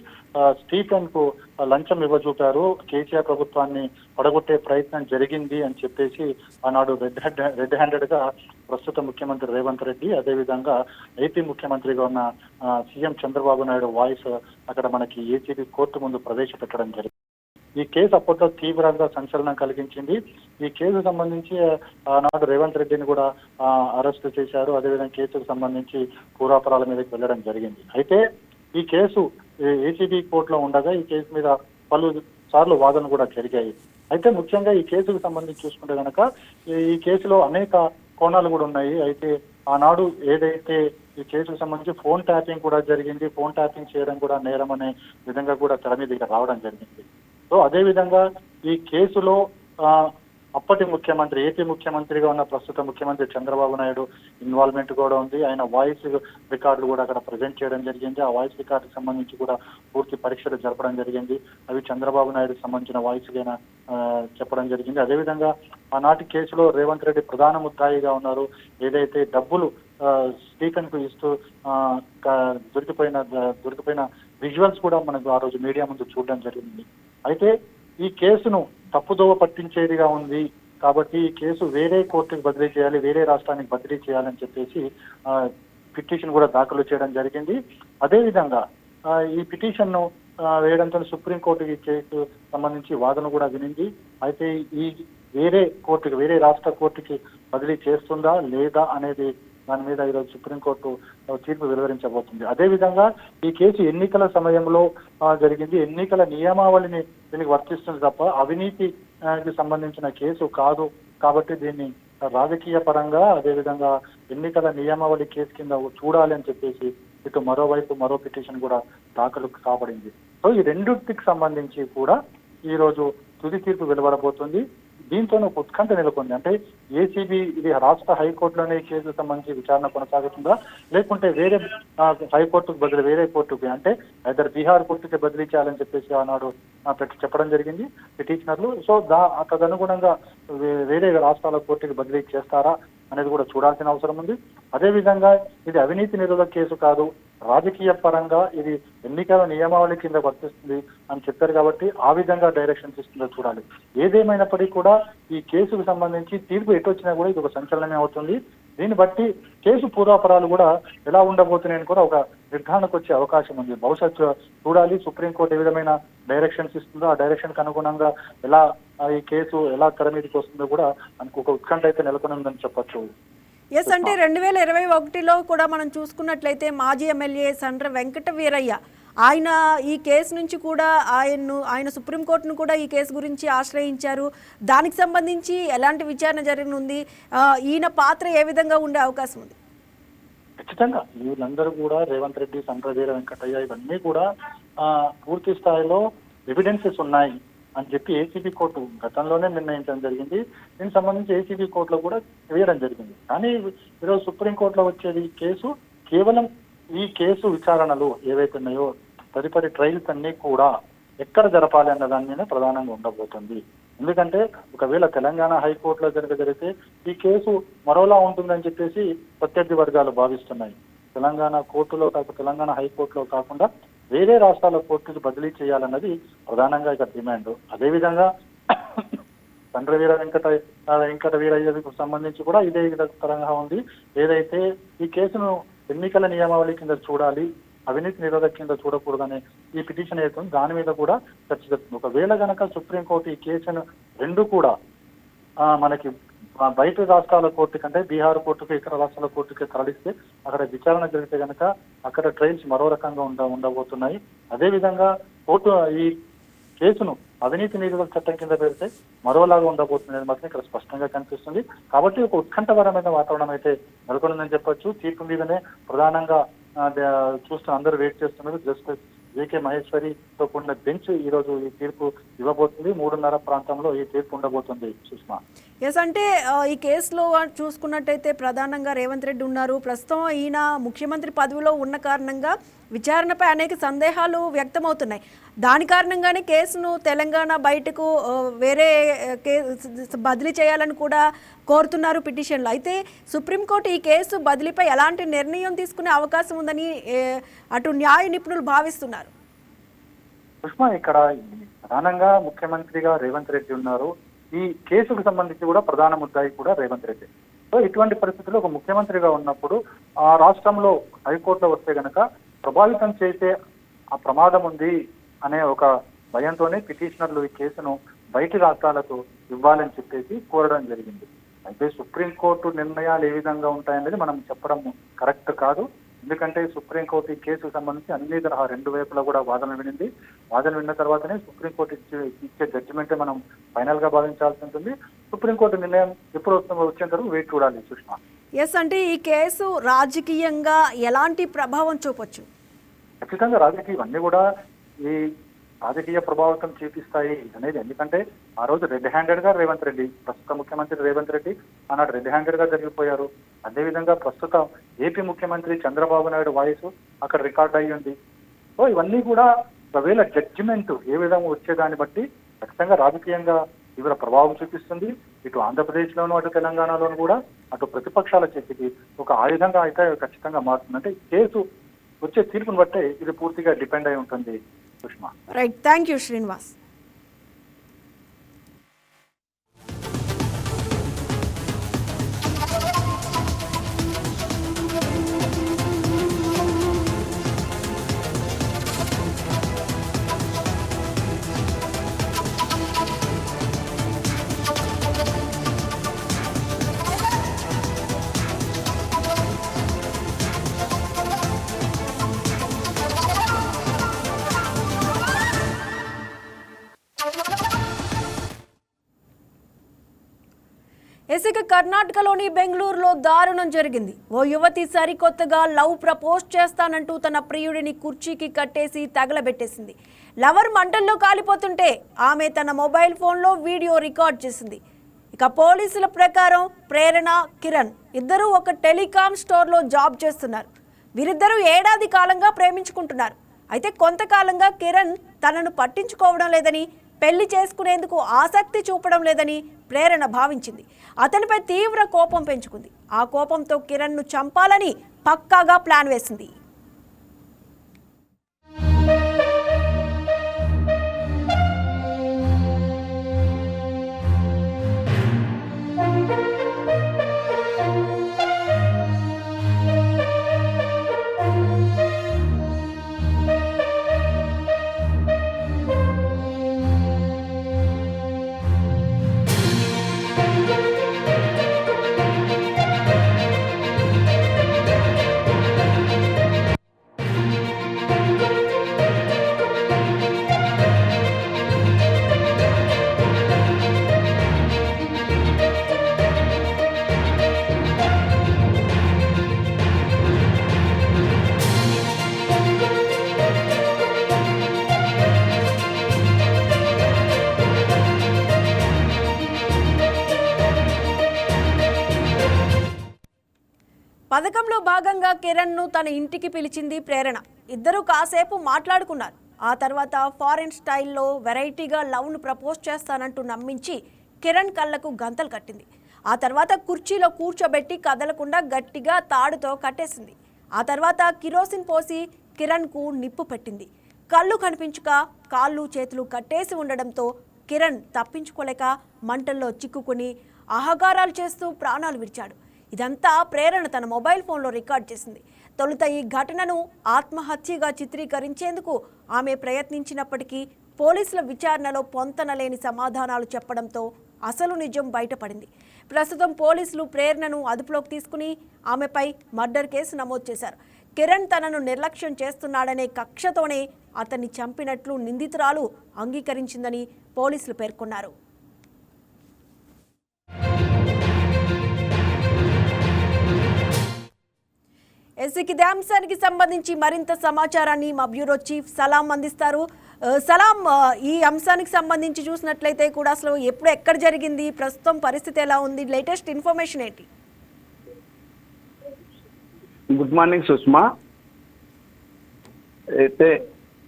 S16: స్టీఫెన్ కు లంచం ఇవ్వజూపారు, కేసీఆర్ ప్రభుత్వాన్ని పడగొట్టే ప్రయత్నం జరిగింది అని చెప్పేసి ఆనాడు రెడ్ హ్యాండెడ్ గా ప్రస్తుత ముఖ్యమంత్రి రేవంత్ రెడ్డి, అదేవిధంగా ఏపీ ముఖ్యమంత్రిగా ఉన్న సీఎం చంద్రబాబు నాయుడు వాయిస్ అక్కడ మనకి ఏసీబీ కోర్టు ముందు ప్రవేశపెట్టడం జరిగింది. ఈ కేసు అప్పట్లో తీవ్రంగా సంచలనం కలిగించింది. ఈ కేసు సంబంధించి ఆనాడు రేవంత్ రెడ్డిని కూడా అరెస్టు చేశారు. అదేవిధంగా కేసుకు సంబంధించి పూర్వాపరాల మీదకి వెళ్ళడం జరిగింది. అయితే ఈ కేసు ఏసీబీ కోర్టులో ఉండగా ఈ కేసు మీద పలు సార్లు వాదనలు కూడా జరిగాయి. అయితే ముఖ్యంగా ఈ కేసుకు సంబంధించి చూసుకుంటే కనుక ఈ కేసులో అనేక కోణాలు కూడా ఉన్నాయి. అయితే ఆనాడు ఏదైతే ఈ కేసుకు సంబంధించి ఫోన్ ట్యాపింగ్ కూడా జరిగింది, ఫోన్ ట్యాపింగ్ చేయడం కూడా నేరం అనే విధంగా కూడా తెర మీదకి రావడం జరిగింది. సో అదేవిధంగా ఈ కేసులో అప్పటి ముఖ్యమంత్రి, ఏపీ ముఖ్యమంత్రిగా ఉన్న ప్రస్తుత ముఖ్యమంత్రి చంద్రబాబు నాయుడు ఇన్వాల్వ్మెంట్ కూడా ఉంది. ఆయన వాయిస్ రికార్డులు కూడా అక్కడ ప్రజెంట్ చేయడం జరిగింది. ఆ వాయిస్ రికార్డుకి సంబంధించి కూడా పూర్తి పరీక్షలు జరపడం జరిగింది. అవి చంద్రబాబు నాయుడుకి సంబంధించిన వాయిస్గా చెప్పడం జరిగింది. అదేవిధంగా ఆనాటి కేసులో రేవంత్ రెడ్డి ప్రధాన ముద్దాయిగా ఉన్నారు. ఏదైతే డబ్బులు స్పీకర్ కు ఇస్తూ దొరికిపోయిన విజువల్స్ కూడా మనకు ఆ రోజు మీడియా ముందు చూడడం జరిగింది. అయితే ఈ కేసును తప్పుదోవ పట్టించేదిగా ఉంది కాబట్టి ఈ కేసు వేరే కోర్టుకు బదిలీ చేయాలి, వేరే రాష్ట్రానికి బదిలీ చేయాలని చెప్పేసి పిటిషన్ కూడా దాఖలు చేయడం జరిగింది. అదేవిధంగా ఈ పిటిషన్ ను వేయడంతో సుప్రీంకోర్టు ఈ కేసు సంబంధించి వాదన కూడా వినింది. అయితే ఈ వేరే కోర్టుకి, వేరే రాష్ట్ర కోర్టుకి బదిలీ చేస్తుందా లేదా అనేది దాని మీద ఈరోజు సుప్రీంకోర్టు తీర్పు వెలువరించబోతుంది. అదేవిధంగా ఈ కేసు ఎన్నికల సమయంలో జరిగింది, ఎన్నికల నియమావళిని దీనికి వర్తిస్తుంది తప్ప అవినీతికి సంబంధించిన కేసు కాదు కాబట్టి దీన్ని రాజకీయ పరంగా అదేవిధంగా ఎన్నికల నియమావళి కేసు కింద చూడాలి అని చెప్పేసి ఇటు మరోవైపు మరో పిటిషన్ కూడా దాఖలు కాబడింది. సో ఈ రెండింటికి సంబంధించి కూడా ఈ రోజు తుది తీర్పు వెలువడబోతుంది. దీంతో ఒక ఉత్కంఠ నెలకొంది. అంటే ఏసీబీ ఇది రాష్ట్ర హైకోర్టులోనే ఈ కేసుకు సంబంధించి విచారణ కొనసాగుతుందా, లేకుంటే వేరే హైకోర్టుకు బదిలీ వేరే కోర్టుకి అంటే ఐదర్ బీహార్ కోర్టుకి బదిలీ చేయాలని చెప్పేసి ఆనాడు చెప్పడం జరిగింది పిటిషనర్లు. సో తదనుగుణంగా వేరే రాష్ట్రాల కోర్టుకి బదిలీ చేస్తారా అనేది కూడా చూడాల్సిన అవసరం ఉంది. అదేవిధంగా ఇది అవినీతి నిరోధక కేసు కాదు, రాజకీయ పరంగా ఇది ఎన్నికల నియమావళి కింద వర్తిస్తుంది అని చెప్పారు కాబట్టి ఆ విధంగా డైరెక్షన్స్ ఇస్తుందో చూడాలి. ఏదేమైనప్పటికీ కూడా ఈ కేసుకు సంబంధించి తీర్పు ఎటు వచ్చినా కూడా ఇది ఒక సంచలనమే అవుతుంది. దీన్ని బట్టి కేసు పూర్వాపరాలు కూడా ఎలా ఉండబోతున్నాయని కూడా ఒక నిర్ధారణకు వచ్చే అవకాశం ఉంది. బహుశా చూడాలి సుప్రీంకోర్టు ఏ విధమైన డైరెక్షన్స్ ఇస్తుందో ఆ డైరెక్షన్ కు అనుగుణంగా ఎలా ఈ కేసు ఎలా తెర మీదకి వస్తుందో కూడా మనకు ఒక ఉత్కంఠ అయితే నెలకొని ఉందని చెప్పొచ్చు.
S1: ఎస్, అంటే 2021లో కూడా మనం చూసుకున్నట్లయితే మాజీ ఎమ్మెల్యే సండ్ర వెంకట వీరయ్య ఆయన ఈ కేసు నుంచి కూడా ఆయన సుప్రీంకోర్టును కూడా ఈ కేసు గురించి ఆశ్రయించారు. దానికి సంబంధించి ఎలాంటి విచారణ జరగనుంది, ఈయన పాత్ర ఏ విధంగా ఉండే అవకాశం ఉంది?
S16: ఖచ్చితంగా వీళ్ళందరూ కూడా రేవంత్ రెడ్డి, సండ్ర వీర వెంకటయ్య ఇవన్నీ కూడా పూర్తి స్థాయిలో ఎవిడెన్సెస్ ఉన్నాయి అని చెప్పి ఏసీబీ కోర్టు గతంలోనే నిర్ణయించడం జరిగింది. దీనికి సంబంధించి ఏసీబీ కోర్టులో కూడా వేయడం జరిగింది. కానీ ఈరోజు సుప్రీంకోర్టులో వచ్చేది కేసు కేవలం ఈ కేసు విచారణలు ఏవైతే ఉన్నాయో తదుపరి ట్రయల్స్ అన్ని కూడా ఎక్కడ జరపాలి అన్న దాని మీద ప్రధానంగా ఉండబోతుంది. ఎందుకంటే ఒకవేళ తెలంగాణ హైకోర్టులో జరిగితే ఈ కేసు మరోలా ఉంటుందని చెప్పేసి ప్రత్యర్థి వర్గాలు భావిస్తున్నాయి. తెలంగాణ కోర్టులో తెలంగాణ హైకోర్టులో కాకుండా వేరే రాష్ట్రాల కోర్టుకు బదిలీ చేయాలన్నది ప్రధానంగా ఇక డిమాండ్. అదేవిధంగా సండ్ర వీర వెంకట వీరయ్యకు సంబంధించి కూడా ఇదే తరంగా ఉంది. ఏదైతే ఈ కేసును ఎన్నికల నియమావళి కింద చూడాలి, అవినీతి నిరోధక కింద చూడకూడదనే ఈ పిటిషన్ అవుతుంది. దాని మీద కూడా చర్చ జరుగుతుంది. ఒకవేళ గనక సుప్రీంకోర్టు ఈ కేసును రెండు కూడా మనకి బయట రాష్ట్రాల కోర్టు కంటే బీహార్ కోర్టుకు ఇతర రాష్ట్రాల కోర్టుకి తరలిస్తే అక్కడ విచారణ జరిగితే కనుక అక్కడ ట్రయల్స్ మరో రకంగా ఉండబోతున్నాయి. అదేవిధంగా కోర్టు ఈ కేసును అవినీతి నిరోధక చట్టం కింద పెడితే మరోలాగా ఉండబోతుంది మాత్రం ఇక్కడ స్పష్టంగా కనిపిస్తుంది. కాబట్టి ఒక ఉత్కంఠపరమైన వాతావరణం అయితే నెలకొందని చెప్పొచ్చు. తీర్పు మీదనే ప్రధానంగా చూస్తూ అందరూ వెయిట్ చేస్తున్నారు. జస్టిస్ జేకే మహేశ్వరితో కూడిన బెంచ్ ఈ రోజు ఈ తీర్పు ఇవ్వబోతుంది. 3:30 ప్రాంతంలో ఈ తీర్పు ఉండబోతుంది. సుష్మా,
S1: ఎస్, అంటే ఈ కేసులో చూసుకున్నట్టయితే ప్రధానంగా రేవంత్ రెడ్డి ఉన్నారు. ప్రస్తుతం ఈయన ముఖ్యమంత్రి పదవిలో ఉన్న కారణంగా విచారణపై అనేక సందేహాలు వ్యక్తమవుతున్నాయి. దాని కారణంగానే కేసును తెలంగాణ బయటకు వేరే బదిలీ చేయాలని కూడా కోరుతున్నారు పిటిషన్లు. అయితే సుప్రీంకోర్టు ఈ కేసు బదిలీపై ఎలాంటి నిర్ణయం తీసుకునే అవకాశం ఉందని అటు న్యాయ నిపుణులు భావిస్తున్నారు.
S16: సుష్మా, ఇక్కడ ప్రధానంగా ముఖ్యమంత్రిగా రేవంత్ రెడ్డి ఉన్నారు. ఈ కేసుకు సంబంధించి కూడా ప్రధాన ముద్దాయి కూడా రేవంత్ రెడ్డి. సో ఇటువంటి పరిస్థితుల్లో ఒక ముఖ్యమంత్రిగా ఉన్నప్పుడు ఆ రాష్ట్రంలో హైకోర్టులో వస్తే గనక ప్రభావితం చేసే ఆ ప్రమాదం ఉంది అనే ఒక భయంతోనే పిటిషనర్లు ఈ కేసును బయటి రాష్ట్రాలకు ఇవ్వాలని చెప్పేసి కోరడం జరిగింది. అయితే సుప్రీంకోర్టు నిర్ణయాలు ఏ విధంగా ఉంటాయనేది మనం చెప్పడం కరెక్ట్ కాదు. ఎందుకంటే సుప్రీంకోర్టు ఈ కేసుకు సంబంధించి అన్ని తరహా రెండు వైపులా కూడా వాదనలు వినింది. వాదనలు విన్న తర్వాతనే సుప్రీంకోర్టు ఇచ్చే జడ్జిమెంటే మనం ఫైనల్ గా భావించాల్సి ఉంటుంది. సుప్రీంకోర్టు నిర్ణయం ఎప్పుడు వచ్చేంత వరకు వెయిట్ చూడాలి. సుష్మా,
S1: ఎస్, అంటే ఈ కేసు రాజకీయంగా ఎలాంటి ప్రభావం చూపొచ్చు?
S16: ఖచ్చితంగా రాజకీయం అన్ని కూడా ఈ రాజకీయ ప్రభావితం చూపిస్తాయి అనేది. ఎందుకంటే ఆ రోజు రెడ్ హ్యాండెడ్ గా రేవంత్ రెడ్డి, ప్రస్తుత ముఖ్యమంత్రి రేవంత్ రెడ్డి ఆనాడు రెడ్ హ్యాండెడ్ గా జరిగిపోయారు. అదేవిధంగా ప్రస్తుత ఏపీ ముఖ్యమంత్రి చంద్రబాబు నాయుడు వాయిస్ అక్కడ రికార్డ్ అయ్యింది. సో ఇవన్నీ కూడా ఒకవేళ జడ్జిమెంట్ ఏ విధంగా వచ్చేదాన్ని బట్టి ఖచ్చితంగా రాజకీయంగా తీవ్ర ప్రభావం చూపిస్తుంది. ఇటు ఆంధ్రప్రదేశ్ లోను అటు తెలంగాణలోను కూడా అటు ప్రతిపక్షాల చేతికి ఒక ఆయుధంగా అయితే ఖచ్చితంగా మారుతుంది. అంటే కేసు వచ్చే తీర్పును బట్టే ఇది పూర్తిగా డిపెండ్ అయి ఉంటుంది. Sushma,
S1: right, thank you Srinivas. ఇసుక కర్ణాటకలోని బెంగళూరులో దారుణం జరిగింది. ఓ యువతి సరికొత్తగా లవ్ ప్రపోజ్ చేస్తానంటూ తన ప్రియుడిని కుర్చీకి కట్టేసి తగలబెట్టేసింది. లవర్ మంటల్లో కాలిపోతుంటే ఆమె తన మొబైల్ ఫోన్లో వీడియో రికార్డ్ చేసింది. ఇక పోలీసుల ప్రకారం ప్రేరణ, కిరణ్ ఇద్దరూ ఒక టెలికాం స్టోర్లో జాబ్ చేస్తున్నారు. వీరిద్దరూ ఏడాది కాలంగా ప్రేమించుకుంటున్నారు. అయితే కొంతకాలంగా కిరణ్ తనను పట్టించుకోవడం లేదని, పెళ్లి చేసుకునేందుకు ఆసక్తి చూపడం లేదని ప్రేరణ భావించింది. అతనిపై తీవ్ర కోపం పెంచుకుంది. ఆ కోపంతో కిరణ్ను చంపాలని పక్కాగా ప్లాన్ వేసింది. పథకంలో భాగంగా కిరణ్ను తన ఇంటికి పిలిచింది ప్రేరణ. ఇద్దరు కాసేపు మాట్లాడుకున్నారు. ఆ తర్వాత ఫారెన్ స్టైల్లో వెరైటీగా లవ్ను ప్రపోజ్ చేస్తానంటూ నమ్మించి కిరణ్ కళ్ళకు గంతలు కట్టింది. ఆ తర్వాత కుర్చీలో కూర్చోబెట్టి కదలకుండా గట్టిగా తాడుతో కట్టేసింది. ఆ తర్వాత కిరోసిన్ పోసి కిరణ్కు నిప్పు పెట్టింది. కళ్ళు కనిపించక కాళ్ళు చేతులు కట్టేసి ఉండడంతో కిరణ్ తప్పించుకోలేక మంటల్లో చిక్కుకుని ఆహాగారాలు చేస్తూ ప్రాణాలు విడిచాడు. ఇదంతా ప్రేరణ తన మొబైల్ ఫోన్లో రికార్డ్ చేసింది. తొలుత ఈ ఘటనను ఆత్మహత్యగా చిత్రీకరించేందుకు ఆమె ప్రయత్నించినప్పటికీ పోలీసుల విచారణలో పొంతనలేని సమాధానాలు చెప్పడంతో అసలు నిజం బయటపడింది. ప్రస్తుతం పోలీసులు ప్రేరణను అదుపులోకి తీసుకుని ఆమెపై మర్డర్ కేసు నమోదు చేశారు. కిరణ్ తనను నిర్లక్ష్యం చేస్తున్నాడనే కక్షతోనే అతన్ని చంపినట్లు నిందితురాలు అంగీకరించిందని పోలీసులు పేర్కొన్నారు. ఇదే అంశానికి సంబంధించి మరింత సమాచారాన్ని మా బ్యూరో చీఫ్ సలాం అందిస్తారు. సలాం, ఈ అంశానికి సంబంధించి చూసినట్లయితే కూడా అసలు ఎప్పుడు ఎక్కడ జరిగింది, ప్రస్తుతం పరిస్థితి ఎలా ఉంది, లేటెస్ట్ ఇన్ఫర్మేషన్ ఏంటి?
S17: Good morning Sushma. అయితే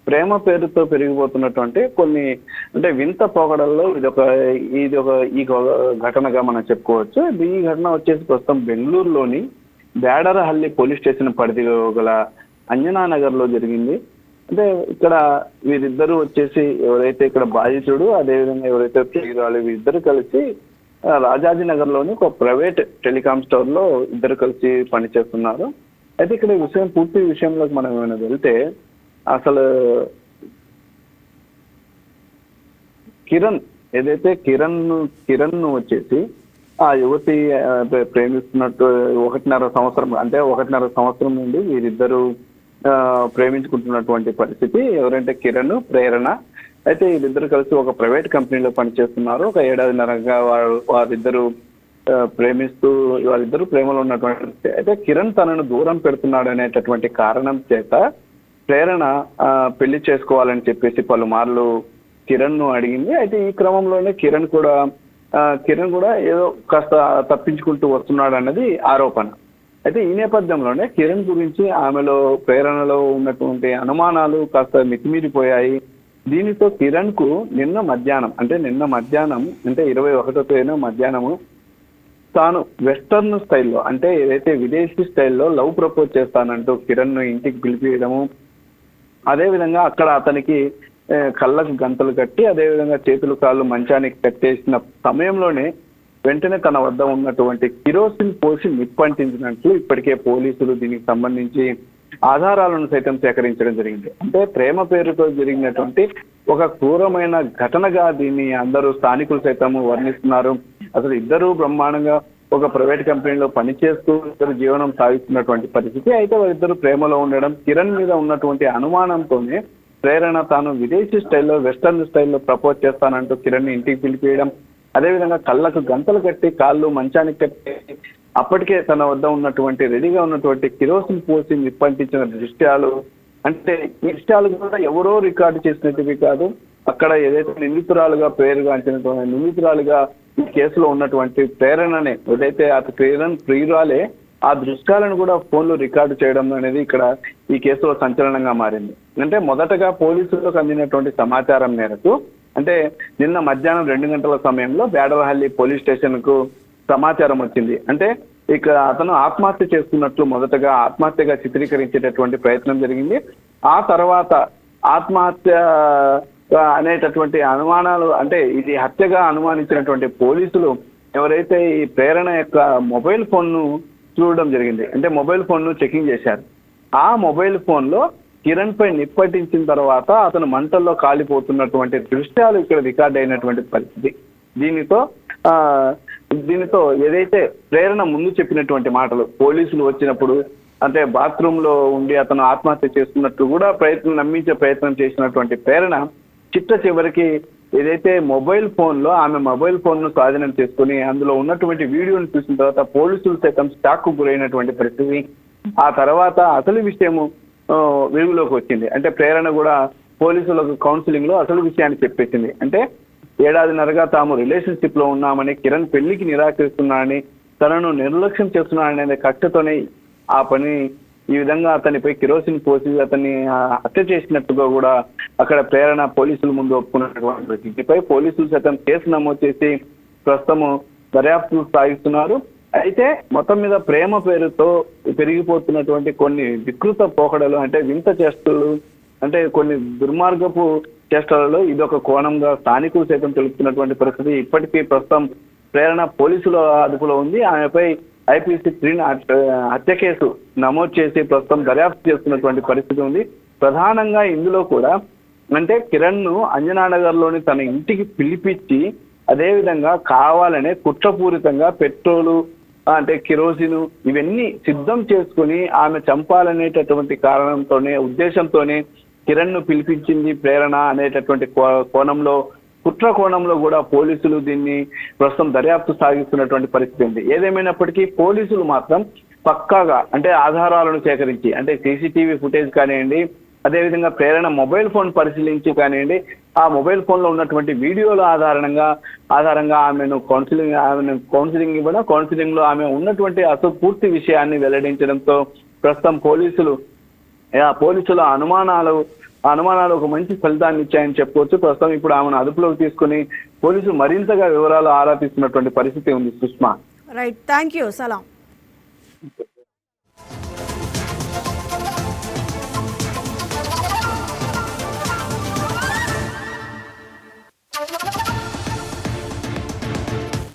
S17: ప్రేమ పేరుతో పెరిగిపోతున్నటువంటి కొన్ని అంటే వింత పోకడల్లో ఈ ఘటనగా మనం చెప్పుకోవచ్చు. ఈ ఘటన వచ్చేసి ప్రస్తుతం బెంగళూరులోని బ్యాడరహల్లి పోలీస్ స్టేషన్ పరిధిలో గల అంజనానగర్ లో జరిగింది. అంటే ఇక్కడ వీరిద్దరూ వచ్చేసి ఎవరైతే ఇక్కడ బాధితుడు, అదేవిధంగా ఎవరైతే ప్రియురాలు, వీరిద్దరు కలిసి రాజాజీనగర్ లోని ఒక ప్రైవేట్ టెలికాం స్టోర్ లో ఇద్దరు కలిసి పనిచేస్తున్నారు. అయితే ఇక్కడ పూర్తి విషయంలోకి మనం ఏమైనా వెళ్తే అసలు కిరణ్ ఏదైతే కిరణ్ వచ్చేసి ఆ యువతి ప్రేమిస్తున్నట్టు 1.5 సంవత్సరం అంటే 1.5 సంవత్సరం నుండి వీరిద్దరూ ప్రేమించుకుంటున్నటువంటి పరిస్థితి. ఎవరంటే కిరణ్, ప్రేరణ. అయితే వీరిద్దరు కలిసి ఒక ప్రైవేట్ కంపెనీలో పనిచేస్తున్నారు. ఒక ఏడాదిన్నరగా వారిద్దరూ ప్రేమిస్తూ వాళ్ళిద్దరూ ప్రేమలో ఉన్నటువంటి అయితే కిరణ్ తనను దూరం పెడుతున్నాడు అనేటటువంటి కారణం చేత ప్రేరణ పెళ్లి చేసుకోవాలని చెప్పేసి పలుమార్లు కిరణ్ ను అడిగింది. అయితే ఈ క్రమంలోనే కిరణ్ కూడా ఏదో కాస్త తప్పించుకుంటూ వస్తున్నాడు అన్నది ఆరోపణ. అయితే ఈ నేపథ్యంలోనే కిరణ్ గురించి ఆమెలో ప్రేరణలో ఉన్నటువంటి అనుమానాలు కాస్త మితిమీరిపోయాయి. దీనితో కిరణ్ కు నిన్న మధ్యాహ్నం అంటే 21వ తేదీన మధ్యాహ్నము తాను వెస్టర్న్ స్టైల్లో అంటే ఏదైతే విదేశీ స్టైల్లో లవ్ ప్రపోజ్ చేస్తానంటూ కిరణ్ ను ఇంటికి పిలిపియడము, అదేవిధంగా అక్కడ అతనికి కళ్ళకు గంతలు కట్టి అదేవిధంగా చేతులు కాళ్ళు మంచానికి కట్టేసిన సమయంలోనే వెంటనే తన వద్ద ఉన్నటువంటి కిరోసిన్ పోసి నిప్పంటించినట్లు ఇప్పటికే పోలీసులు దీనికి సంబంధించి ఆధారాలను సైతం సేకరించడం జరిగింది. అంటే ప్రేమ పేరుతో జరిగినటువంటి ఒక క్రూరమైన ఘటనగా దీన్ని అందరూ స్థానికులు సైతం వర్ణిస్తున్నారు. అసలు ఇద్దరు బ్రహ్మాండంగా ఒక ప్రైవేట్ కంపెనీలో పనిచేస్తూ ఇద్దరు జీవనం సాగిస్తున్నటువంటి పరిస్థితి. అయితే వారిద్దరు ప్రేమలో ఉండడం, కిరణ్ మీద ఉన్నటువంటి అనుమానంతోనే ప్రేరణ తాను విదేశీ స్టైల్లో వెస్టర్న్ స్టైల్లో ప్రపోజ్ చేస్తానంటూ కిరణ్ ని ఇంటికి పిలిపియడం, అదేవిధంగా కళ్ళకు గంతలు కట్టి కాళ్ళు మంచానికి కట్టి అప్పటికే తన వద్ద ఉన్నటువంటి రెడీగా ఉన్నటువంటి కిరోసిన్ పోసి నిప్పంటించిన దృశ్యాలు, అంటే ఈ దృశ్యాలు కూడా ఎవరో రికార్డు చేసినట్టువి కాదు. అక్కడ ఏదైతే నిందితురాలుగా పేరుగాంచినటువంటి నిందితురాలుగా ఈ కేసులో ఉన్నటువంటి ప్రేరణనే ఏదైతే అటు ప్రియురాలే ఆ దృశ్యాలను కూడా ఫోన్లో రికార్డు చేయడం అనేది ఇక్కడ ఈ కేసులో సంచలనంగా మారింది. అంటే మొదటగా పోలీసులకు అందినటువంటి సమాచారం మేరకు, అంటే నిన్న మధ్యాహ్నం 2 గంటల సమయంలో బేడవహల్లి పోలీస్ స్టేషన్ కు సమాచారం వచ్చింది. అంటే ఇక అతను ఆత్మహత్య చేసుకున్నట్లు మొదటగా ఆత్మహత్యగా చిత్రీకరించేటటువంటి ప్రయత్నం జరిగింది. ఆ తర్వాత ఆత్మహత్య అనేటటువంటి అనుమానాలు, అంటే ఇది హత్యగా అనుమానించినటువంటి పోలీసులు ఎవరైతే ఈ ప్రేరణ యొక్క మొబైల్ ఫోన్ను చూడడం జరిగింది. అంటే మొబైల్ ఫోన్ను చెకింగ్ చేశారు. ఆ మొబైల్ ఫోన్లో కిరణ్ పై నిప్పటించిన తర్వాత అతను మంటల్లో కాలిపోతున్నటువంటి దృశ్యాలు ఇక్కడ రికార్డ్ అయినటువంటి పరిస్థితి. దీనితో ఏదైతే ప్రేరణ ముందు చెప్పినటువంటి మాటలు పోలీసులు వచ్చినప్పుడు, అంటే బాత్రూంలో ఉండి అతను ఆత్మహత్య చేసుకున్నట్టు కూడా నమ్మించే ప్రయత్నం చేసినటువంటి ప్రేరణ చిట్ట చివరికి ఏదైతే మొబైల్ ఫోన్లో ఆమె మొబైల్ ఫోన్ను స్వాధీనం చేసుకుని అందులో ఉన్నటువంటి వీడియోను చూసిన తర్వాత పోలీసులు సైతం షాక్కు గురైనటువంటి పరిస్థితి. ఆ తర్వాత అసలు విషయము వెలుగులోకి వచ్చింది. అంటే ప్రేరణ కూడా పోలీసులకు కౌన్సిలింగ్ లో అసలు విషయాన్ని చెప్పేసింది. అంటే 1.5 ఏళ్లుగా తాము రిలేషన్షిప్ లో ఉన్నామని, కిరణ్ పెళ్లికి నిరాకరిస్తున్నానని, తనను నిర్లక్ష్యం చేస్తున్నాననే కక్షతోనే ఆ పని ఈ విధంగా అతనిపై కిరోసిన్ పోసి అతన్ని హత్య చేసినట్టుగా కూడా అక్కడ ప్రేరణ పోలీసుల ముందు ఒప్పుకున్నటువంటి పరిస్థితిపై పోలీసులు సైతం కేసు నమోదు చేసి ప్రస్తుతము దర్యాప్తు సాగిస్తున్నారు. అయితే మొత్తం మీద ప్రేమ పేరుతో పెరిగిపోతున్నటువంటి కొన్ని వికృత పోకడలు, అంటే వింత చేష్టలు, అంటే కొన్ని దుర్మార్గపు చేష్టలలో ఇదొక కోణంగా స్థానికులు సైతం తెలుపుతున్నటువంటి పరిస్థితి. ఇప్పటికీ ప్రస్తుతం ప్రేరణ పోలీసుల అదుపులో ఉంది. ఆమెపై IPC 3 హత్య కేసు నమోదు చేసి ప్రస్తుతం దర్యాప్తు చేస్తున్నటువంటి పరిస్థితి ఉంది. ప్రధానంగా ఇందులో కూడా అంటే కిరణ్ ను అంజనానగర్లోని తన ఇంటికి పిలిపించి అదేవిధంగా కావాలనే కుట్రపూరితంగా పెట్రోలు, అంటే కిరోసిన్ ఇవన్నీ సిద్ధం చేసుకుని ఆమె చంపాలనేటటువంటి కారణంతోనే, ఉద్దేశంతోనే కిరణ్ ను పిలిపించింది ప్రేరణ అనేటటువంటి కోణంలో, కుట్ర కోణంలో కూడా పోలీసులు దీన్ని ప్రస్తుతం దర్యాప్తు సాగిస్తున్నటువంటి పరిస్థితి ఉంది. ఏదేమైనప్పటికీ పోలీసులు మాత్రం పక్కాగా అంటే ఆధారాలను సేకరించి, అంటే CCTV ఫుటేజ్ కానివ్వండి, అదేవిధంగా ప్రేరణ మొబైల్ ఫోన్ పరిశీలించి కానివ్వండి, ఆ మొబైల్ ఫోన్ లో ఉన్నటువంటి వీడియోల ఆధారంగా ఆమెను కౌన్సిలింగ్ ఇవ్వడం, కౌన్సిలింగ్ లో ఆమె ఉన్నటువంటి అసలు పూర్తి విషయాన్ని వెల్లడించడంతో ప్రస్తుతం పోలీసుల అనుమానాలు ఒక మంచి ఫలితాన్ని ఇచ్చాయని చెప్పుకోవచ్చు. ప్రస్తుతం ఇప్పుడు ఆమెను అదుపులోకి తీసుకుని పోలీసులు మరింతగా వివరాలు ఆరా తీస్తున్నటువంటి పరిస్థితి ఉంది. సుష్మా,
S1: రైట్, థ్యాంక్ యూ, సలాం.
S18: Thank you.